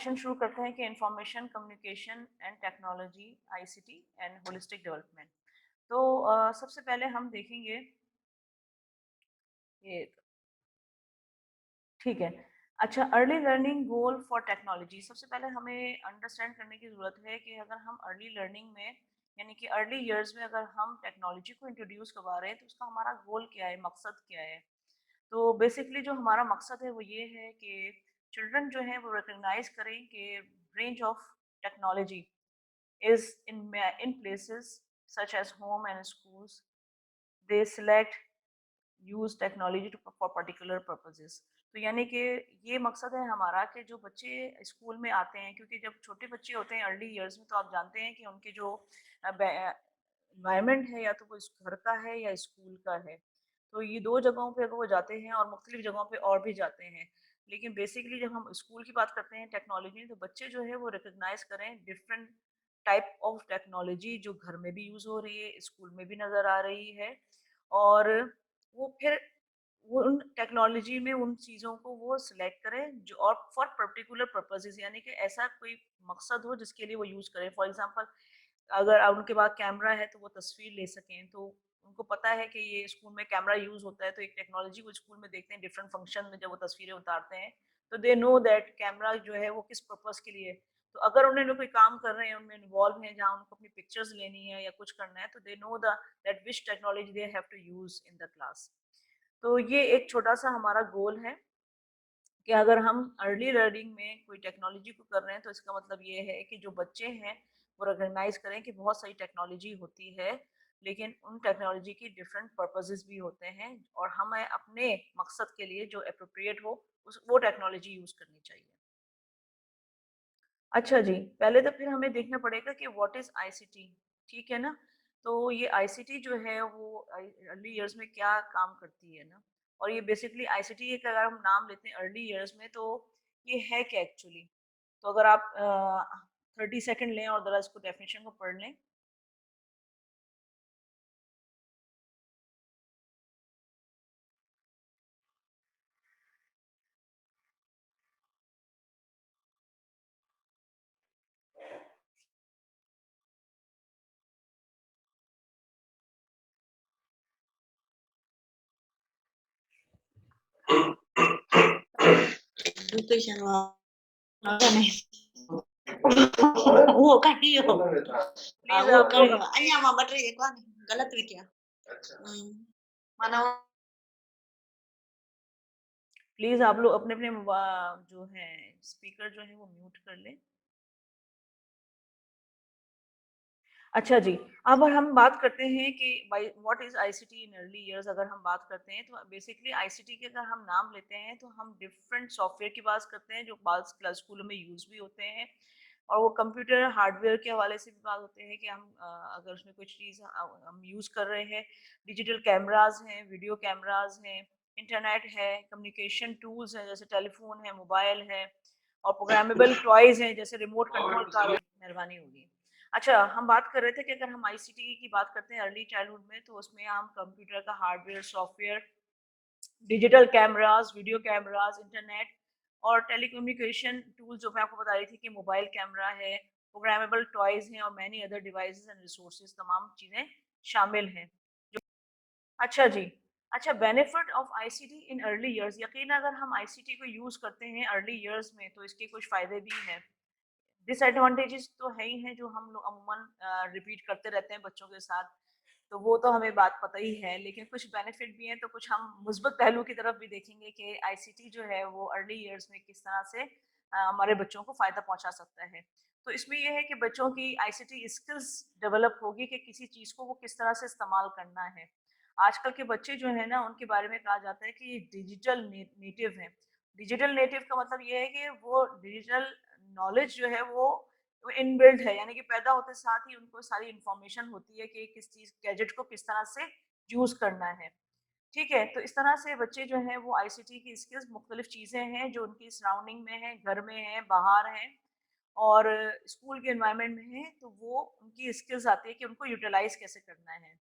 Session शुरू करते हैं कि information communication and technology, ICT and holistic development. तो सबसे पहले हम देखेंगे ये, ठीक है। अच्छा, early learning goal for technology. सबसे पहले हमें अंडरस्टैंड करने की ज़रूरत है कि अगर हम अर्ली लर्निंग में यानी कि अर्ली इयर्स में अगर हम टेक्नोलॉजी को इंट्रोड्यूस करवा रहे हैं तो उसका हमारा गोल क्या है, मकसद क्या है। तो बेसिकली जो हमारा मकसद है वो ये है कि चिल्ड्रन जो है वो रिकग्नाइज करें कि range of technology is in places such as home and schools, they select use technology to for particular purposes. तो यानी कि ये मकसद है हमारा कि जो बच्चे स्कूल में आते हैं, क्योंकि जब छोटे बच्चे होते हैं अर्ली इयर्स में तो आप जानते हैं कि उनके जो इन्वायरमेंट है या तो वो इस घर का है या स्कूल का है। तो ये दो जगहों पे अगर वो जाते हैं और मुख्तलिफ जगहों पे और भी जाते हैं, लेकिन बेसिकली जब हम स्कूल की बात करते हैं टेक्नोलॉजी, तो बच्चे जो है वो रिकग्नाइज करें डिफरेंट टाइप ऑफ टेक्नोलॉजी जो घर में भी यूज़ हो रही है, स्कूल में भी नज़र आ रही है। और वो फिर वो उन टेक्नोलॉजी में उन चीज़ों को वो सिलेक्ट करें जो और फॉर पर्टिकुलर पर्पसेस, यानी कि ऐसा कोई मकसद हो जिसके लिए वो यूज़ करें। फॉर एग्जांपल अगर उनके पास कैमरा है तो वो तस्वीर ले सकें, तो उनको पता है कि ये स्कूल में कैमरा यूज़ होता है, तो एक टेक्नोलॉजी को स्कूल में देखते हैं डिफरेंट फंक्शन में जब वो तस्वीरें उतारते हैं, तो दे नो दैट कैमरा जो है वो किस पर्पज़ के लिए है। तो अगर उन्होंने कोई काम कर रहे हैं, उनमें इन्वॉल्व हैं जहाँ उनको अपनी पिक्चर्स लेनी है या कुछ करना है, तो they know the that which technology they have to use in the class. तो ये एक छोटा-सा हमारा गोल है कि अगर हम अर्ली लर्निंग में कोई टेक्नोलॉजी को कर रहे हैं तो इसका मतलब ये है कि जो बच्चे हैं वो रिकॉग्नाइज करें कि बहुत सारी टेक्नोलॉजी होती है, लेकिन उन टेक्नोलॉजी की डिफरेंट पर्पसेस भी होते हैं और हमें अपने मकसद के लिए जो अप्रोप्रिएट हो उस वो टेक्नोलॉजी यूज़ करनी चाहिए। अच्छा जी, पहले तो फिर हमें देखना पड़ेगा कि व्हाट इज़ आईसीटी, ठीक है ना? तो ये आईसीटी जो है वो अर्ली इयर्स में क्या काम करती है ना? और ये बेसिकली आईसीटी का अगर हम नाम लेते हैं अर्ली इयर्स में, तो ये है क्या एक्चुअली? तो अगर आप 30 सेकंड लें और ज़रा इसको डेफिनेशन को पढ़ लें। वो कहीं हो प्लीज़ वो आप कहीं लोग अञा मां बटरी एक बार गलत भी किया माना प्लीज़ आप लोग अपने-अपने जो है स्पीकर जो है वो म्यूट कर लें। अच्छा जी, अब हम बात करते हैं कि by what is ICT in early years. अगर हम बात करते हैं तो बेसिकली आईसीटी के अगर हम नाम लेते हैं तो हम डिफरेंट सॉफ्टवेयर की बात करते हैं जो बाज़ क्लास स्कूलों में यूज़ भी होते हैं, और वो कंप्यूटर हार्डवेयर के हवाले से भी बात होते हैं कि हम अगर उसमें कुछ चीज़ हम यूज़ कर रहे हैं, डिजिटल कैमराज़ हैं, वीडियो कैमराज़ हैं, इंटरनेट है, कम्युनिकेशन टूल्स हैं जैसे टेलीफ़ोन है, मोबाइल है, और प्रोग्रामेबल टॉयज़ हैं जैसे रिमोट कंट्रोल कार है। मेहरबानी होगी। अच्छा, हम बात कर रहे थे कि अगर हम आईसीटी की बात करते हैं अर्ली चाइल्डहुड में, तो उसमें हम कंप्यूटर का hardware, software, digital cameras, video cameras, internet और टेलीकम्युनिकेशन टूल्स, जो मैं आपको बता रही थी कि मोबाइल कैमरा है, प्रोग्रामेबल टॉयज़ हैं और many other devices and resources, तमाम चीज़ें शामिल हैं। अच्छा जी, अच्छा, benefit of ICT in early years. यकीनन अगर हम आईसीटी को यूज़ करते हैं अर्ली इयर्स में तो इसके कुछ फ़ायदे भी हैं। डिसएडवांटेजेस तो है ही हैं जो हम लोग अमूमन रिपीट करते रहते हैं बच्चों के साथ, तो वो तो हमें बात पता ही है, लेकिन कुछ बेनिफिट भी हैं, तो कुछ हम मुस्बत पहलू की तरफ भी देखेंगे कि आईसीटी जो है वो अर्ली इयर्स में किस तरह से हमारे बच्चों को फ़ायदा पहुँचा सकता है। तो इसमें ये है कि बच्चों की आईसीटी स्किल्स डेवलप होगी कि किसी चीज़ को वो किस तरह से इस्तेमाल करना है। आजकल के बच्चे जो हैं ना, उनके बारे में कहा जाता है कि ये डिजिटल नेटिव हैं। डिजिटल नेटिव का मतलब ये है कि वो डिजिटल नॉलेज जो है वो इनबिल्ट है, यानी कि पैदा होते साथ ही उनको सारी इन्फॉर्मेशन होती है कि किस चीज़ गैजेट को किस तरह से यूज़ करना है। ठीक है? तो इस तरह से बच्चे जो हैं वो आईसीटी की स्किल्स, मुख्तलिफ चीज़ें हैं जो उनकी सराउंडिंग में हैं, घर में हैं, बाहर हैं और स्कूल के एनवायरनमेंट में हैं, तो वो उनकी स्किल्स आती है कि उनको यूटिलाइज़ कैसे करना है।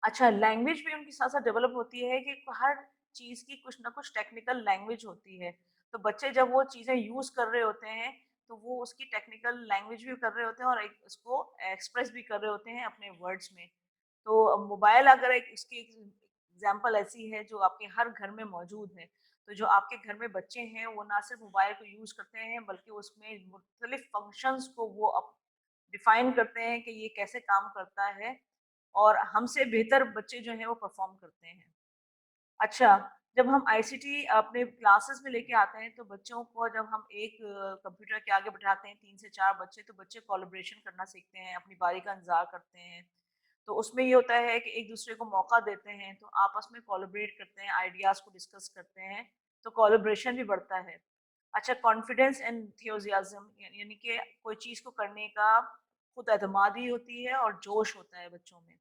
अच्छा, लैंग्वेज भी उनकी साथ-साथ डेवलप होती है कि हर चीज़ की कुछ ना कुछ टेक्निकल लैंग्वेज होती है। तो बच्चे जब वो चीज़ें यूज़ कर रहे होते हैं, तो वो उसकी टेक्निकल लैंग्वेज भी कर रहे होते हैं और एक उसको एक्सप्रेस भी कर रहे होते हैं अपने वर्ड्स में। तो मोबाइल अगर एक इसकी एग्ज़ाम्पल ऐसी है जो आपके हर घर में मौजूद है, तो जो आपके घर में बच्चे हैं, वो ना सिर्फ़ मोबाइल को यूज़ करते हैं, बल्कि उसमें मुख्तलिफ़ फ़ंक्शंस को वो डिफ़ाइन करते हैं कि ये कैसे काम करता है और हमसे बेहतर बच्चे जो हैं वो परफ़ॉर्म करते हैं। अच्छा, जब हम आईसीटी अपने क्लासेस में लेके आते हैं, तो बच्चों को जब हम एक कंप्यूटर के आगे बिठाते हैं 3 से 4 बच्चे, तो बच्चे कोलैबोरेशन करना सीखते हैं, अपनी बारी का इंतज़ार करते हैं। तो उसमें ये होता है कि एक-दूसरे को मौका देते हैं, तो आपस में कोलैबोरेट करते हैं, आइडियाज़ को डिस्कस करते हैं, तो कोलैबोरेशन भी बढ़ता है। अच्छा, कॉन्फिडेंस एंड एंथुसियाज़्म यानी कि कोई चीज़ को करने का खुद एतमादी होती है और जोश होता है बच्चों में।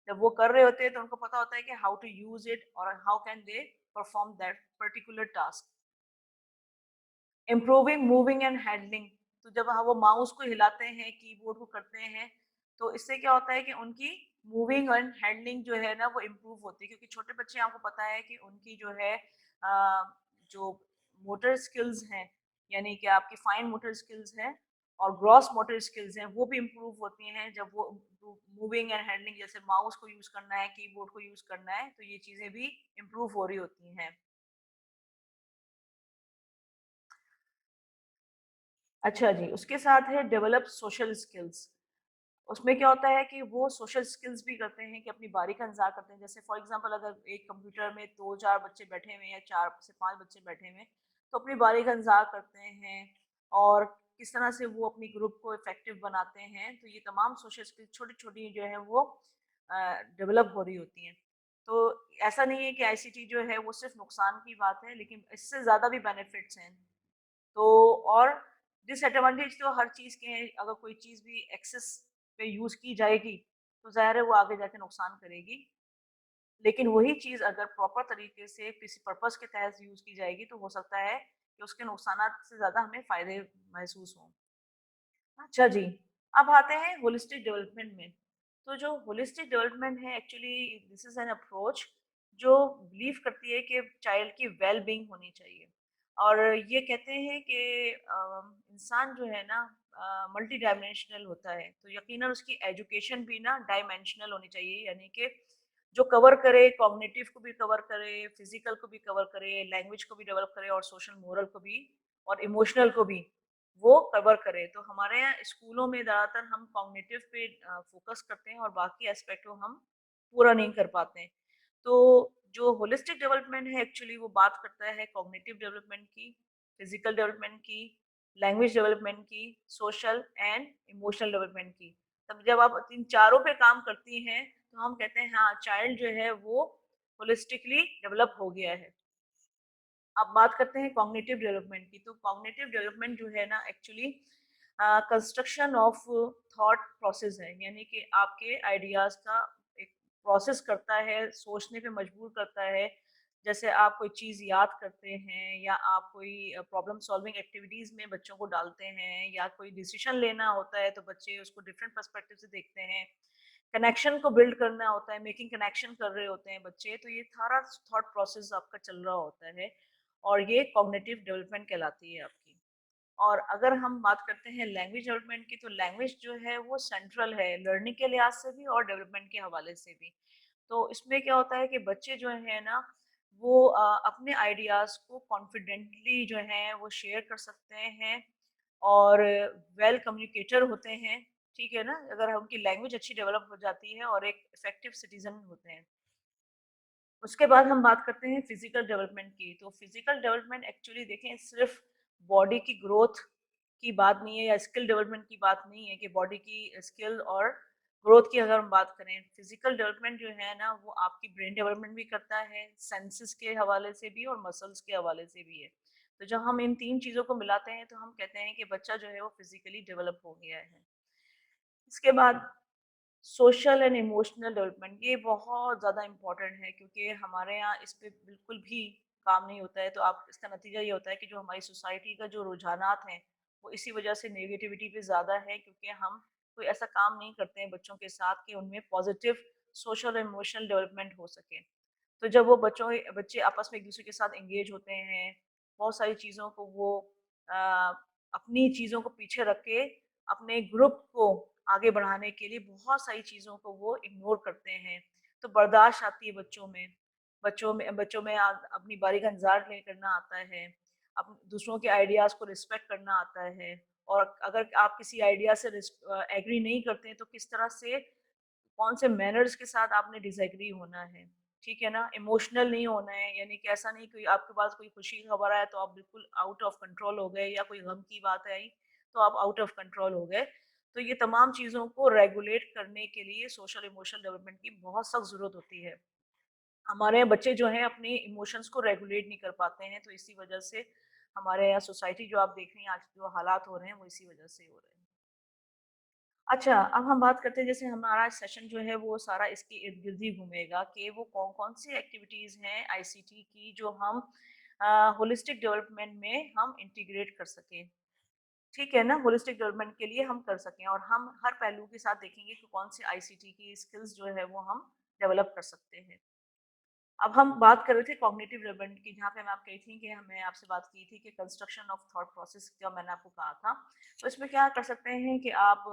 जब वो कर रहे होते हैं तो उनको पता होता है कि हाउ टू यूज़ इट और how can they perform that particular task. Improving moving and handling, तो जब वो माउस को हिलाते हैं, कीबोर्ड को करते हैं, तो इससे क्या होता है कि उनकी मूविंग एंड हैंडलिंग जो है ना वो इम्प्रूव होती है, क्योंकि छोटे बच्चे आपको पता है कि उनकी जो है जो मोटर स्किल्स हैं, यानी कि आपकी फाइन मोटर स्किल्स हैं और ग्रॉस मोटर स्किल्स हैं, वो भी इम्प्रूव होती हैं जब वो मूविंग एंड हैंडलिंग, जैसे माउस को यूज करना है, कीबोर्ड को यूज करना है, तो ये चीजें भी इम्प्रूव हो रही होती हैं। अच्छा जी, उसके साथ है डेवलप सोशल स्किल्स। उसमें क्या होता है कि वो सोशल स्किल्स भी करते हैं कि अपनी बारी का इंतज़ार करते हैं। जैसे फॉर एग्ज़ाम्पल अगर एक कंप्यूटर में 2-4 बच्चे बैठे हुए हैं या 4 से 5 बच्चे बैठे हुए हैं, तो अपनी बारी का इंतज़ार करते हैं और किस तरह से वो अपनी ग्रुप को इफ़ेक्टिव बनाते हैं। तो ये तमाम सोशल स्किल्स छोटी-छोटी जो है वो डेवलप हो रही होती हैं। तो ऐसा नहीं है कि आईसीटी जो है वो सिर्फ़ नुकसान की बात है, लेकिन इससे ज़्यादा भी बेनिफिट्स हैं। तो और डिसएडवांटेज तो हर चीज़ के हैं, अगर कोई चीज़ भी एक्सेस पे यूज़ की जाएगी, तो ज़ाहिर है वो आगे जाके नुकसान करेगी। लेकिन वही चीज़ अगर प्रॉपर तरीके से किसी पर्पज़ के तहत यूज़ की जाएगी, तो हो सकता है कि उसके नुकसानात से ज़्यादा हमें फ़ायदे महसूस हों। अच्छा जी, अब आते हैं होलिस्टिक डेवलपमेंट में। तो जो होलिस्टिक डेवलपमेंट है, actually this is an approach जो बिलीव करती है कि चाइल्ड की वेल बीइंग होनी चाहिए। और ये कहते हैं कि इंसान जो है ना मल्टी डायमेंशनल होता है, तो यकीनन उसकी एजुकेशन भी ना डायमेंशनल होनी चाहिए, यानी कि जो कवर करे, कॉग्निटिव को भी कवर करे, फिजिकल को भी कवर करे, लैंग्वेज को भी डेवलप करे और सोशल मोरल को भी और इमोशनल को भी वो कवर करे। तो हमारे यहाँ स्कूलों में ज़्यादातर हम कॉग्निटिव पे फ़ोकस करते हैं और बाकी एस्पेक्ट को हम पूरा नहीं कर पाते हैं। तो जो होलिस्टिक डेवलपमेंट है, एक्चुअली वो बात करता है कॉग्निटिव डेवलपमेंट की, फिज़िकल डेवलपमेंट की, लैंग्वेज डेवलपमेंट की, सोशल एंड इमोशनल डेवलपमेंट की। तब जब आप इन चारों पे काम करती हैं, तो हम कहते हैं हाँ, चाइल्ड जो है वो होलिस्टिकली डेवलप हो गया है। अब बात करते हैं कॉग्निटिव डेवलपमेंट की। तो कॉग्निटिव डेवलपमेंट जो है ना, actually construction of thought process है, यानी कि आपके आइडियाज़ का एक प्रोसेस करता है, सोचने पे मजबूर करता है। जैसे आप कोई चीज़ याद करते हैं या आप कोई प्रॉब्लम सॉल्विंग एक्टिविटीज़ में बच्चों को डालते हैं या कोई डिसीजन लेना होता है, तो बच्चे उसको डिफरेंट पर्सपेक्टिव से देखते हैं। कनेक्शन को बिल्ड करना होता है, मेकिंग कनेक्शन कर रहे होते हैं बच्चे, तो ये सारा थॉट प्रोसेस आपका चल रहा होता है और ये कॉग्निटिव डेवलपमेंट कहलाती है आपकी। और अगर हम बात करते हैं लैंग्वेज डेवलपमेंट की, तो लैंग्वेज जो है वो सेंट्रल है लर्निंग के लिहाज से भी और डेवलपमेंट के हवाले से भी। तो इसमें क्या होता है कि बच्चे जो है ना वो अपने आइडियाज़ को कॉन्फिडेंटली जो है वो शेयर कर सकते हैं और वेल कम्युनिकेटर होते हैं, ठीक है ना? अगर उनकी लैंग्वेज अच्छी डेवलप हो जाती है और एक इफेक्टिव सिटीजन होते हैं। उसके बाद हम बात करते हैं फिजिकल डेवलपमेंट की। तो फिजिकल डेवलपमेंट एक्चुअली देखें सिर्फ बॉडी की ग्रोथ की बात नहीं है या स्किल डेवलपमेंट की बात नहीं है कि बॉडी की स्किल और ग्रोथ की अगर हम बात करें, फिजिकल डेवलपमेंट जो है ना वो आपकी ब्रेन डेवलपमेंट भी करता है, सेंसेस के हवाले से भी और मसल्स के हवाले से भी है। तो जब हम इन तीन चीज़ों को मिलाते हैं तो हम कहते हैं कि बच्चा जो है वो फिजिकली डेवलप हो गया है। इसके बाद सोशल एंड इमोशनल डेवलपमेंट, ये बहुत ज़्यादा इम्पोर्टेंट है, क्योंकि हमारे यहाँ इस पे बिल्कुल भी काम नहीं होता है। तो आप इसका नतीजा ये होता है कि जो हमारी सोसाइटी का जो रुझानात हैं वो इसी वजह से नेगेटिविटी पे ज़्यादा है, क्योंकि हम कोई ऐसा काम नहीं करते हैं बच्चों के साथ कि उनमें पॉजिटिव सोशल और इमोशनल डेवलपमेंट हो सके। तो जब वो बच्चे आपस में एक दूसरे के साथ एंगेज होते हैं, बहुत सारी चीज़ों को वो अ, अपनी चीज़ों को पीछे रख के अपने ग्रुप को आगे बढ़ाने के लिए बहुत सारी चीज़ों को वो इग्नोर करते हैं। तो बर्दाश्त आती है बच्चों में अपनी बारी का इंतज़ार नहीं करना आता है, दूसरों के आइडियाज़ को रिस्पेक्ट करना आता है और अगर आप किसी आइडिया से एग्री नहीं करते हैं तो किस तरह से कौन से मैनर्स के साथ आपने डिसएग्री होना है, ठीक है ना? इमोशनल नहीं होना है, यानी कि ऐसा नहीं कोई आपके पास कोई खुशी की खबर आए तो आप बिल्कुल आउट ऑफ कंट्रोल हो गए या कोई गम की बात आई तो आप आउट ऑफ कंट्रोल हो गए। तो ये तमाम चीज़ों को रेगुलेट करने के लिए सोशल इमोशनल डेवलपमेंट की बहुत सख्त ज़रूरत होती है। हमारे यहाँ बच्चे जो हैं अपने इमोशंस को रेगुलेट नहीं कर पाते हैं, तो इसी वजह से हमारे यहाँ सोसाइटी जो आप देख रही हैं आज जो हालात हो रहे हैं वो इसी वजह से हो रहे हैं। अच्छा, अब हम बात करते हैं जैसे हमारा सेशन जो है वो सारा इसके इर्द-गिर्द ही घूमेगा कि वो कौन-कौन सी एक्टिविटीज़ हैं आईसीटी की जो हम होलिस्टिक डेवलपमेंट में हम इंटीग्रेट कर सकें। ठीक है ना? होलिस्टिक डेवलपमेंट के लिए हम कर सकें और हम हर पहलू के साथ देखेंगे कि कौन सी आईसीटी की स्किल्स जो है वो हम डेवलप कर सकते हैं। अब हम बात कर रहे थे कॉग्निटिव डेवलपमेंट की जहाँ पे मैं आप कही थी कि हमने आपसे बात की थी कि कंस्ट्रक्शन ऑफ थॉट प्रोसेस का मैंने आपको कहा था। तो इसमें क्या कर सकते हैं कि आप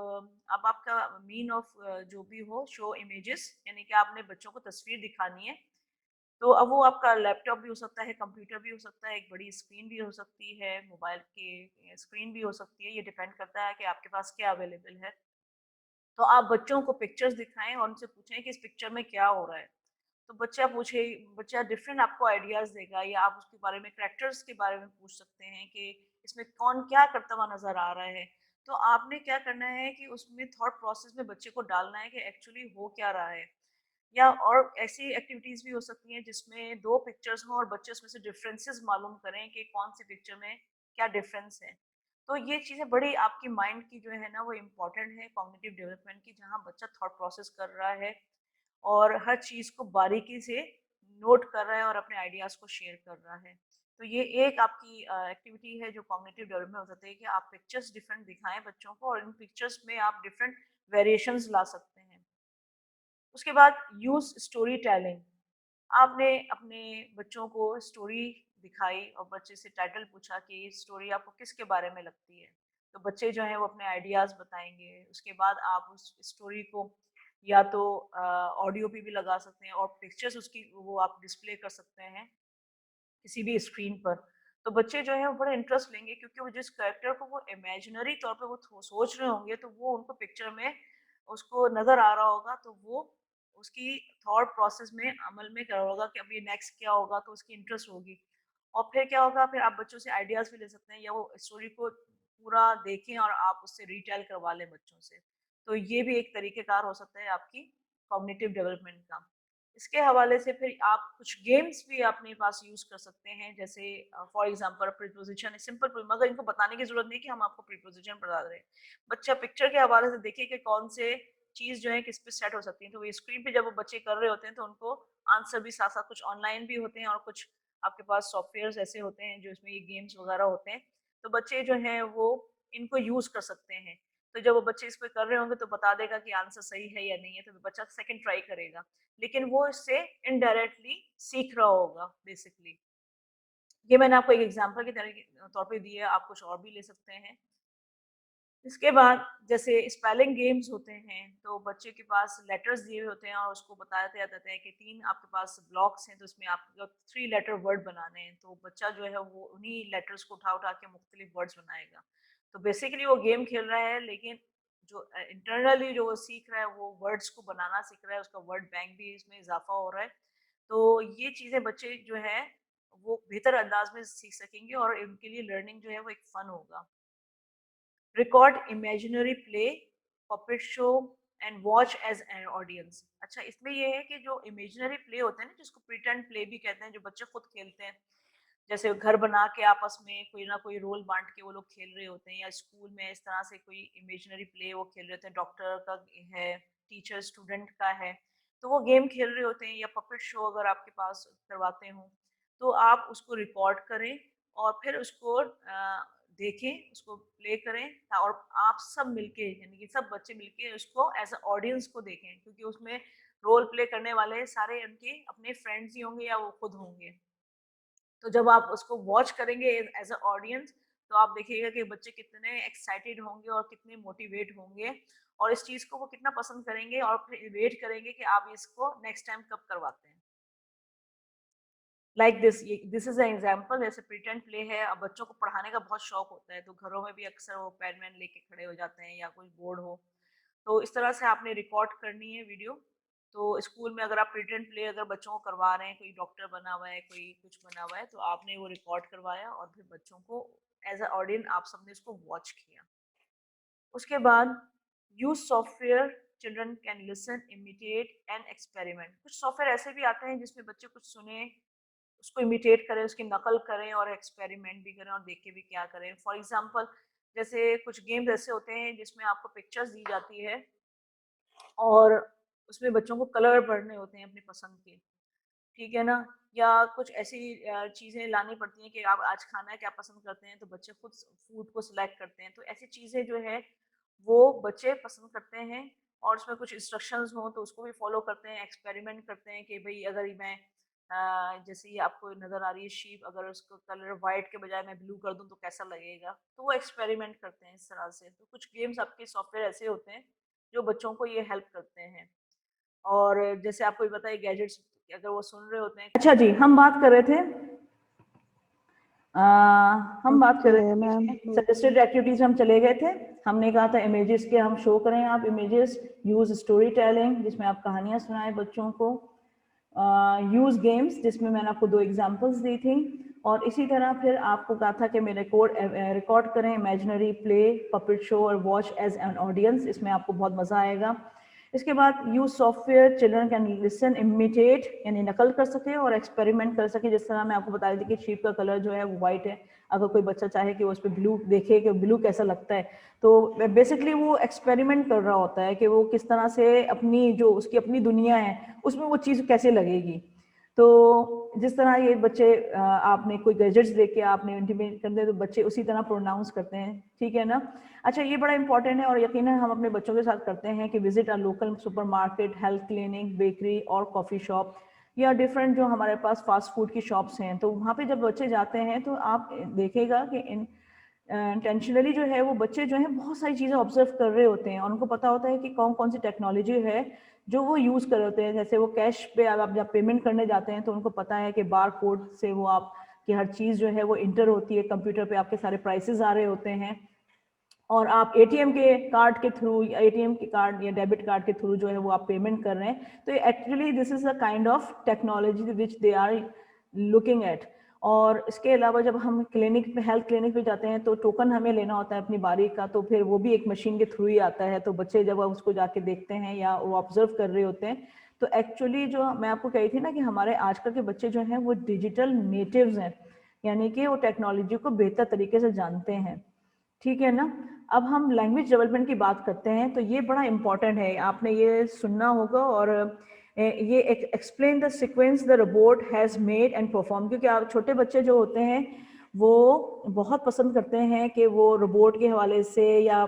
अब आपका मीन ऑफ जो भी हो शो इमेजेस यानी कि आपने बच्चों को तस्वीर दिखानी है। तो अब वो आपका लैपटॉप भी हो सकता है, कंप्यूटर भी हो सकता है, एक बड़ी स्क्रीन भी हो सकती है, मोबाइल की स्क्रीन भी हो सकती है। ये डिपेंड करता है कि आपके पास क्या अवेलेबल है। तो आप बच्चों को पिक्चर्स दिखाएँ और उनसे पूछें कि इस पिक्चर में क्या हो रहा है? तो बच्चा डिफरेंट आपको आइडियाज़ देगा या आप उसके बारे में कैरेक्टर्स के बारे में पूछ सकते हैं कि इसमें कौन क्या करता हुआ नज़र आ रहा है। तो आपने क्या करना है कि उसमें थॉट प्रोसेस में बच्चे को डालना है कि एक्चुअली हो क्या रहा है। या और ऐसी एक्टिविटीज़ भी हो सकती हैं जिसमें 2 पिक्चर्स हों और बच्चे उसमें से डिफरेंसेस मालूम करें कि कौन-सी पिक्चर में क्या डिफरेंस है। तो ये चीज़ें बड़ी आपकी माइंड की जो है ना वो इम्पोर्टेंट है कॉग्निटिव डेवलपमेंट की जहाँ बच्चा थॉट प्रोसेस कर रहा है और हर चीज़ को बारीकी से नोट कर रहा है और अपने आइडियाज़ को शेयर कर रहा है। तो ये एक आपकी एक्टिविटी है जो कॉग्निटिव डेवलपमेंट हो सकती है कि आप पिक्चर्स डिफरेंट दिखाएँ बच्चों को और इन पिक्चर्स में आप डिफरेंट वेरिएशंस ला सकते हैं। उसके बाद यूज़ स्टोरी टेलिंग। आपने अपने बच्चों को स्टोरी दिखाई और बच्चे से टाइटल पूछा कि ये स्टोरी आपको किसके बारे में लगती है? तो बच्चे जो हैं वो अपने आइडियाज़ बताएँगे। उसके बाद आप उस स्टोरी को या तो ऑडियो पे भी लगा सकते हैं और पिक्चर्स उसकी वो आप डिस्प्ले कर सकते हैं किसी भी स्क्रीन पर। तो बच्चे जो हैं वो बड़ा इंटरेस्ट लेंगे क्योंकि वो जिस कैरेक्टर को वो इमेजिनरी तौर पे वो सोच रहे होंगे तो वो उनको पिक्चर में उसको नज़र आ रहा होगा तो वो उसकी थॉट प्रोसेस में अमल में कर रहा होगा कि अब ये नेक्स्ट क्या होगा तो उसकी इंटरेस्ट होगी। और फिर क्या होगा फिर आप बच्चों से आइडियाज़ भी ले सकते हैं या वो स्टोरी को पूरा देखें और आप उससे रिटेल करवा लें बच्चों से। तो ये भी एक तरीक़ेकार हो सकता है आपकी कॉग्निटिव डेवलपमेंट का। इसके हवाले से फिर आप कुछ गेम्स भी अपने पास यूज़ कर सकते हैं जैसे फॉर एग्ज़ाम्पल प्रीपोज़िशन सिंपल मगर इनको बताने की ज़रूरत नहीं कि हम आपको प्रीपोज़िशन बता रहे हैं। बच्चा पिक्चर के हवाले से देखिए कि कौन से चीज़ जो है किस पे सेट हो सकती है। तो वो स्क्रीन पे जब वो बच्चे कर रहे होते हैं तो उनको आंसर भी साथ-साथ कुछ ऑनलाइन भी होते हैं और कुछ आपके पास सॉफ्टवेयर्स ऐसे होते हैं जो इसमें ये गेम्स वग़ैरह होते हैं। तो बच्चे जो हैं वो इनको यूज़ कर सकते हैं। तो जब वो बच्चे इस पे कर रहे होंगे तो बता देगा कि आंसर सही है या नहीं है, तो बच्चा सेकंड ट्राई करेगा। लेकिन वो इससे इनडायरेक्टली सीख रहा होगा बेसिकली। ये मैंने आपको एक एग्ज़ाम्पल के तरह के तौर पे दी है, आप कुछ और भी ले सकते हैं। इसके बाद जैसे स्पेलिंग गेम्स होते हैं, तो बच्चे के पास लेटर्स दिए हुए होते हैं और उसको बताया जाता है कि 3 आपके पास ब्लॉक्स हैं, तो इसमें आपको 3 लेटर वर्ड बनाने हैं। तो बच्चा जो है वो उन्हीं लेटर्स को उठा-उठा के मुख्तलिफ वर्ड्स बनाएगा। तो बेसिकली वो गेम खेल रहा है लेकिन जो इंटरनली जो वो सीख रहा है वो वर्ड्स को बनाना सीख रहा है, उसका वर्ड बैंक भी इसमें इज़ाफ़ा हो रहा है। तो ये चीज़ें बच्चे जो हैं वो बेहतर अंदाज़ में सीख सकेंगे और इनके लिए लर्निंग जो है वो एक फ़न होगा। Record imaginary play, puppet show and watch as an audience. अच्छा इसमें ये है कि जो इमेजिनरी प्ले होते हैं ना जिसको प्रिटेंड प्ले भी कहते हैं जो बच्चे खुद खेलते हैं जैसे घर बना के आपस में कोई ना कोई रोल बांट के वो लोग खेल रहे होते हैं या स्कूल में इस तरह से कोई इमेजिनरी प्ले वो खेल रहे होते हैं डॉक्टर का है टीचर स्टूडेंट का है तो वो गेम खेल रहे होते हैं या पपेट शो अगर आपके पास करवाते हो तो आप उसको रिकॉर्ड करें और फिर उसको देखें उसको प्ले करें और आप सब मिलके यानी कि सब बच्चे मिलके उसको एज अ ऑडियंस को देखें क्योंकि उसमें रोल प्ले करने वाले सारे उनके अपने फ्रेंड्स ही होंगे या वो खुद होंगे तो जब आप उसको वॉच करेंगे एज अ ऑडियंस, तो आप देखिएगा कि बच्चे कितने एक्साइटेड होंगे और कितने मोटिवेट होंगे और इस चीज को वो कितना पसंद करेंगे और फिर वेट करेंगे कि आप इसको नेक्स्ट टाइम कब करवाते हैं। Like this is an example, जैसे प्रिटेंड प्ले है। अब बच्चों को पढ़ाने का बहुत शौक होता है, तो घरों में भी अक्सर वो पेन वैन लेके खड़े हो जाते हैं या कोई बोर्ड हो, तो इस तरह से आपने रिकॉर्ड करनी है वीडियो। तो स्कूल में अगर आप प्रिटेंड प्ले अगर बच्चों को करवा रहे हैं, कोई डॉक्टर बना हुआ है, कोई कुछ बना हुआ है, तो आपने वो रिकॉर्ड करवाया और फिर बच्चों को एज अ ऑडियंस आप सबने इसको वॉच किया। उसके बाद use software children can listen, imitate and experiment. कुछ सॉफ्टवेयर ऐसे भी आते हैं जिसमें बच्चे कुछ सुने, उसको इमिटेट करें, उसकी नकल करें और एक्सपेरिमेंट भी करें और देख के भी क्या करें। फॉर एग्जाम्पल, जैसे कुछ गेम्स ऐसे होते हैं जिसमें आपको पिक्चर्स दी जाती है और उसमें बच्चों को कलर भरने होते हैं अपनी पसंद के, ठीक है ना? या कुछ ऐसी चीज़ें लानी पड़ती हैं कि आप आज खाना है, क्या पसंद करते हैं, तो बच्चे खुद फूड को सिलेक्ट करते हैं। तो ऐसी चीज़ें जो है वो बच्चे पसंद करते हैं और उसमें कुछ इंस्ट्रक्शंस हों तो उसको भी फॉलो करते हैं, एक्सपेरिमेंट करते हैं कि भई अगर मैं जैसे ये आपको नज़र आ रही है शीप, अगर उसको कलर व्हाइट के बजाय मैं ब्लू कर दूँ तो कैसा लगेगा? तो वो एक्सपेरिमेंट करते हैं इस तरह से। तो कुछ गेम्स आपके सॉफ्टवेयर ऐसे होते हैं जो बच्चों को ये हेल्प करते हैं। और जैसे आपको भी पता है गैजेट्स अगर वो सुन रहे होते हैं। अच्छा जी, हम बात कर रहे थे हम बात कर रहे ओके मैम। थे सजेस्टेड एक्टिविटीज हम चले गए थे। हमने कहा था इमेजेस के हम शो करें, आप इमेजेस, यूज स्टोरी टेलिंग जिसमें आप कहानियां सुनाएं बच्चों को, यूज गेम्स जिसमें मैंने आपको 2 एग्जांपल्स दी थी, और इसी तरह फिर आपको कहा था कि मैं रिकॉर्ड करें इमेजिनरी प्ले, पपेट शो और वॉच एज एन ऑडियंस, इसमें आपको बहुत मजा आएगा। इसके बाद use software children can listen, imitate यानी नकल कर सके और एक्सपेरिमेंट कर सके। जिस तरह मैं आपको बता रही थी कि शीप का कलर जो है वो व्हाइट है, अगर कोई बच्चा चाहे कि वो उस पर ब्लू देखे कि ब्लू कैसा लगता है, तो बेसिकली वो एक्सपेरिमेंट कर रहा होता है कि वो किस तरह से अपनी जो उसकी अपनी दुनिया है उसमें वो चीज़ कैसे लगेगी। तो जिस तरह ये बच्चे आपने कोई गैजेट्स देख के आपने इंटीमेट कर दे तो बच्चे उसी तरह प्रोनाउंस करते हैं, ठीक है ना? अच्छा, ये बड़ा इंपॉर्टेंट है और यकीनन हम अपने बच्चों के साथ करते हैं कि visit a local supermarket, health clinic, bakery और कॉफ़ी शॉप या डिफरेंट जो हमारे पास फास्ट फूड की शॉप्स हैं। तो वहाँ पे जब बच्चे जाते हैं तो आप देखेगा कि इंटेंशनली जो है वो बच्चे जो हैं बहुत सारी चीज़ें ऑब्जर्व कर रहे होते हैं और उनको पता होता है कि कौन कौन सी टेक्नोलॉजी है जो वो यूज़ कर रहे होते हैं। जैसे वो कैश पे आप जब पेमेंट करने जाते हैं तो उनको पता है कि बार कोड से वो आप की हर चीज़ जो है वो इंटर होती है, कंप्यूटर पे आपके सारे प्राइसेस आ रहे होते हैं और आप एटीएम के कार्ड के थ्रू या एटीएम के कार्ड या डेबिट कार्ड के थ्रू जो है वो आप पेमेंट कर रहे हैं। तो actually this is a kind of technology which they are looking at. और इसके अलावा जब हम क्लिनिक पे, हेल्थ क्लिनिक पे जाते हैं तो टोकन हमें लेना होता है अपनी बारी का, तो फिर वो भी एक मशीन के थ्रू ही आता है। तो बच्चे जब उसको जाके देखते हैं या वो ऑब्जर्व कर रहे होते हैं तो एक्चुअली जो मैं आपको कही थी ना कि हमारे आजकल के बच्चे जो हैं वो डिजिटल नेटिव्स हैं, यानी कि वो टेक्नोलॉजी को बेहतर तरीके से जानते हैं, ठीक है ना? अब हम लैंग्वेज डेवलपमेंट की बात करते हैं तो ये बड़ा इंपॉर्टेंट है, आपने ये सुनना होगा। और ये explain the sequence the robot has made and perform, क्योंकि आप छोटे बच्चे जो होते हैं वो बहुत पसंद करते हैं कि वो रोबोट के हवाले से या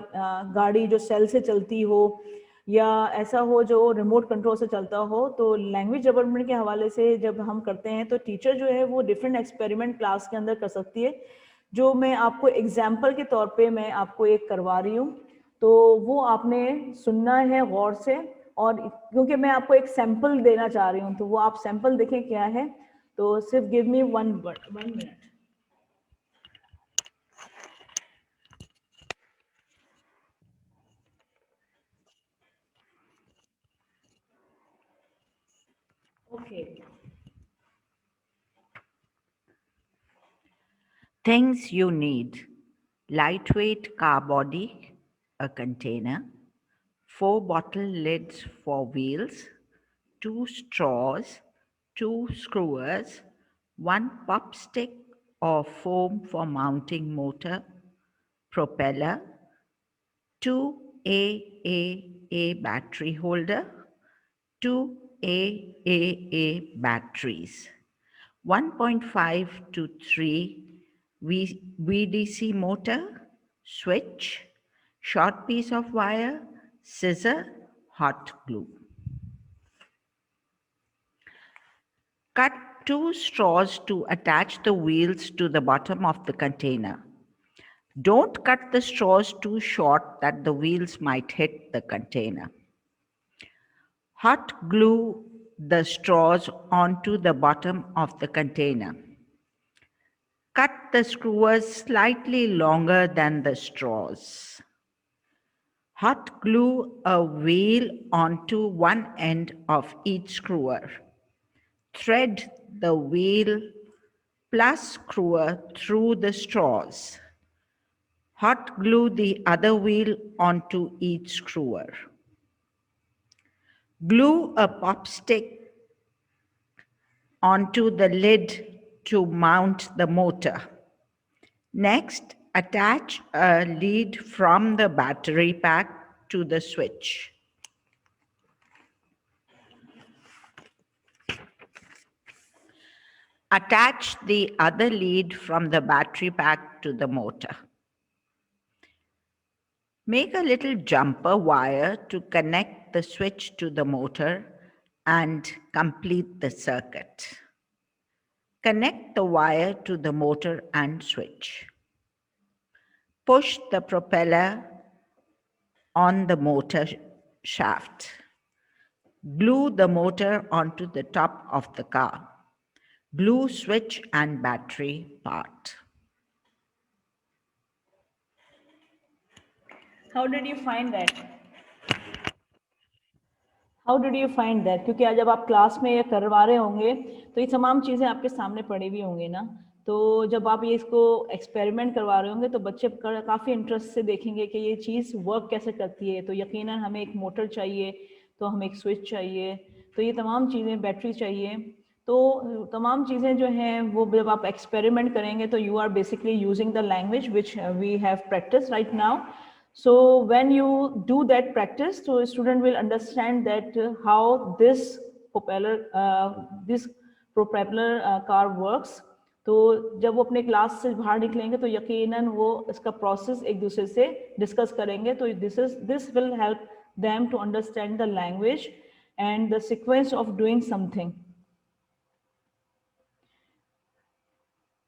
गाड़ी जो सेल से चलती हो या ऐसा हो जो रिमोट कंट्रोल से चलता हो। तो लैंग्वेज डेवलपमेंट के हवाले से जब हम करते हैं तो टीचर जो है वो डिफरेंट एक्सपेरिमेंट क्लास के अंदर कर सकती है, जो मैं आपको एग्जाम्पल के तौर पे मैं आपको एक करवा रही हूँ। तो वो आपने सुनना है गौर से, और क्योंकि मैं आपको एक सैंपल देना चाह रही हूँ तो वो आप सैंपल देखें क्या है। तो सिर्फ give me one minute. Okay, Things you need: lightweight car body, a container, 4 bottle lids for wheels, 2 straws, 2 screwers, 1 pop stick or foam for mounting motor, propeller, 2 AAA battery holder, 2 AAA batteries, 1.5 to 3 VDC motor, switch, short piece of wire, scissor, hot glue. Cut 2 straws to attach the wheels to the bottom of the container. Don't cut the straws too short that the wheels might hit the container. Hot glue the straws onto the bottom of the container. Cut the screws slightly longer than the straws. Hot glue a wheel onto one end of each screwer. Thread the wheel plus screwer through the straws. Hot glue the other wheel onto each screwer. Glue a pop stick onto the lid to mount the motor. Next, attach a lead from the battery pack to the switch. Attach the other lead from the battery pack to the motor. Make a little jumper wire to connect the switch to the motor and complete the circuit. Connect the wire to the motor and switch. Push the propeller on the motor shaft. Glue the motor onto the top of the car. Glue switch and battery part. How did you find that? How did you find that? क्योंकि आज जब आप class में ये करवा रहे होंगे तो ये तमाम चीज़ें आपके सामने पड़ी हुई होंगी ना, तो जब आप ये इसको एक्सपेरिमेंट करवा रहे होंगे तो बच्चे काफ़ी इंटरेस्ट से देखेंगे कि ये चीज़ वर्क कैसे करती है। तो यकीनन हमें एक मोटर चाहिए, तो हमें एक स्विच चाहिए, तो ये तमाम चीज़ें, बैटरी चाहिए, तो तमाम चीज़ें जो हैं वो जब आप एक्सपेरिमेंट करेंगे तो you are basically using the language which we have practice right now. So when you do that practice, so a student will understand that how this propeller car works. तो जब वो अपने क्लास से बाहर निकलेंगे तो यकीनन वो इसका प्रोसेस एक दूसरे से डिस्कस करेंगे. तो this will help them to understand the language and the sequence of doing something.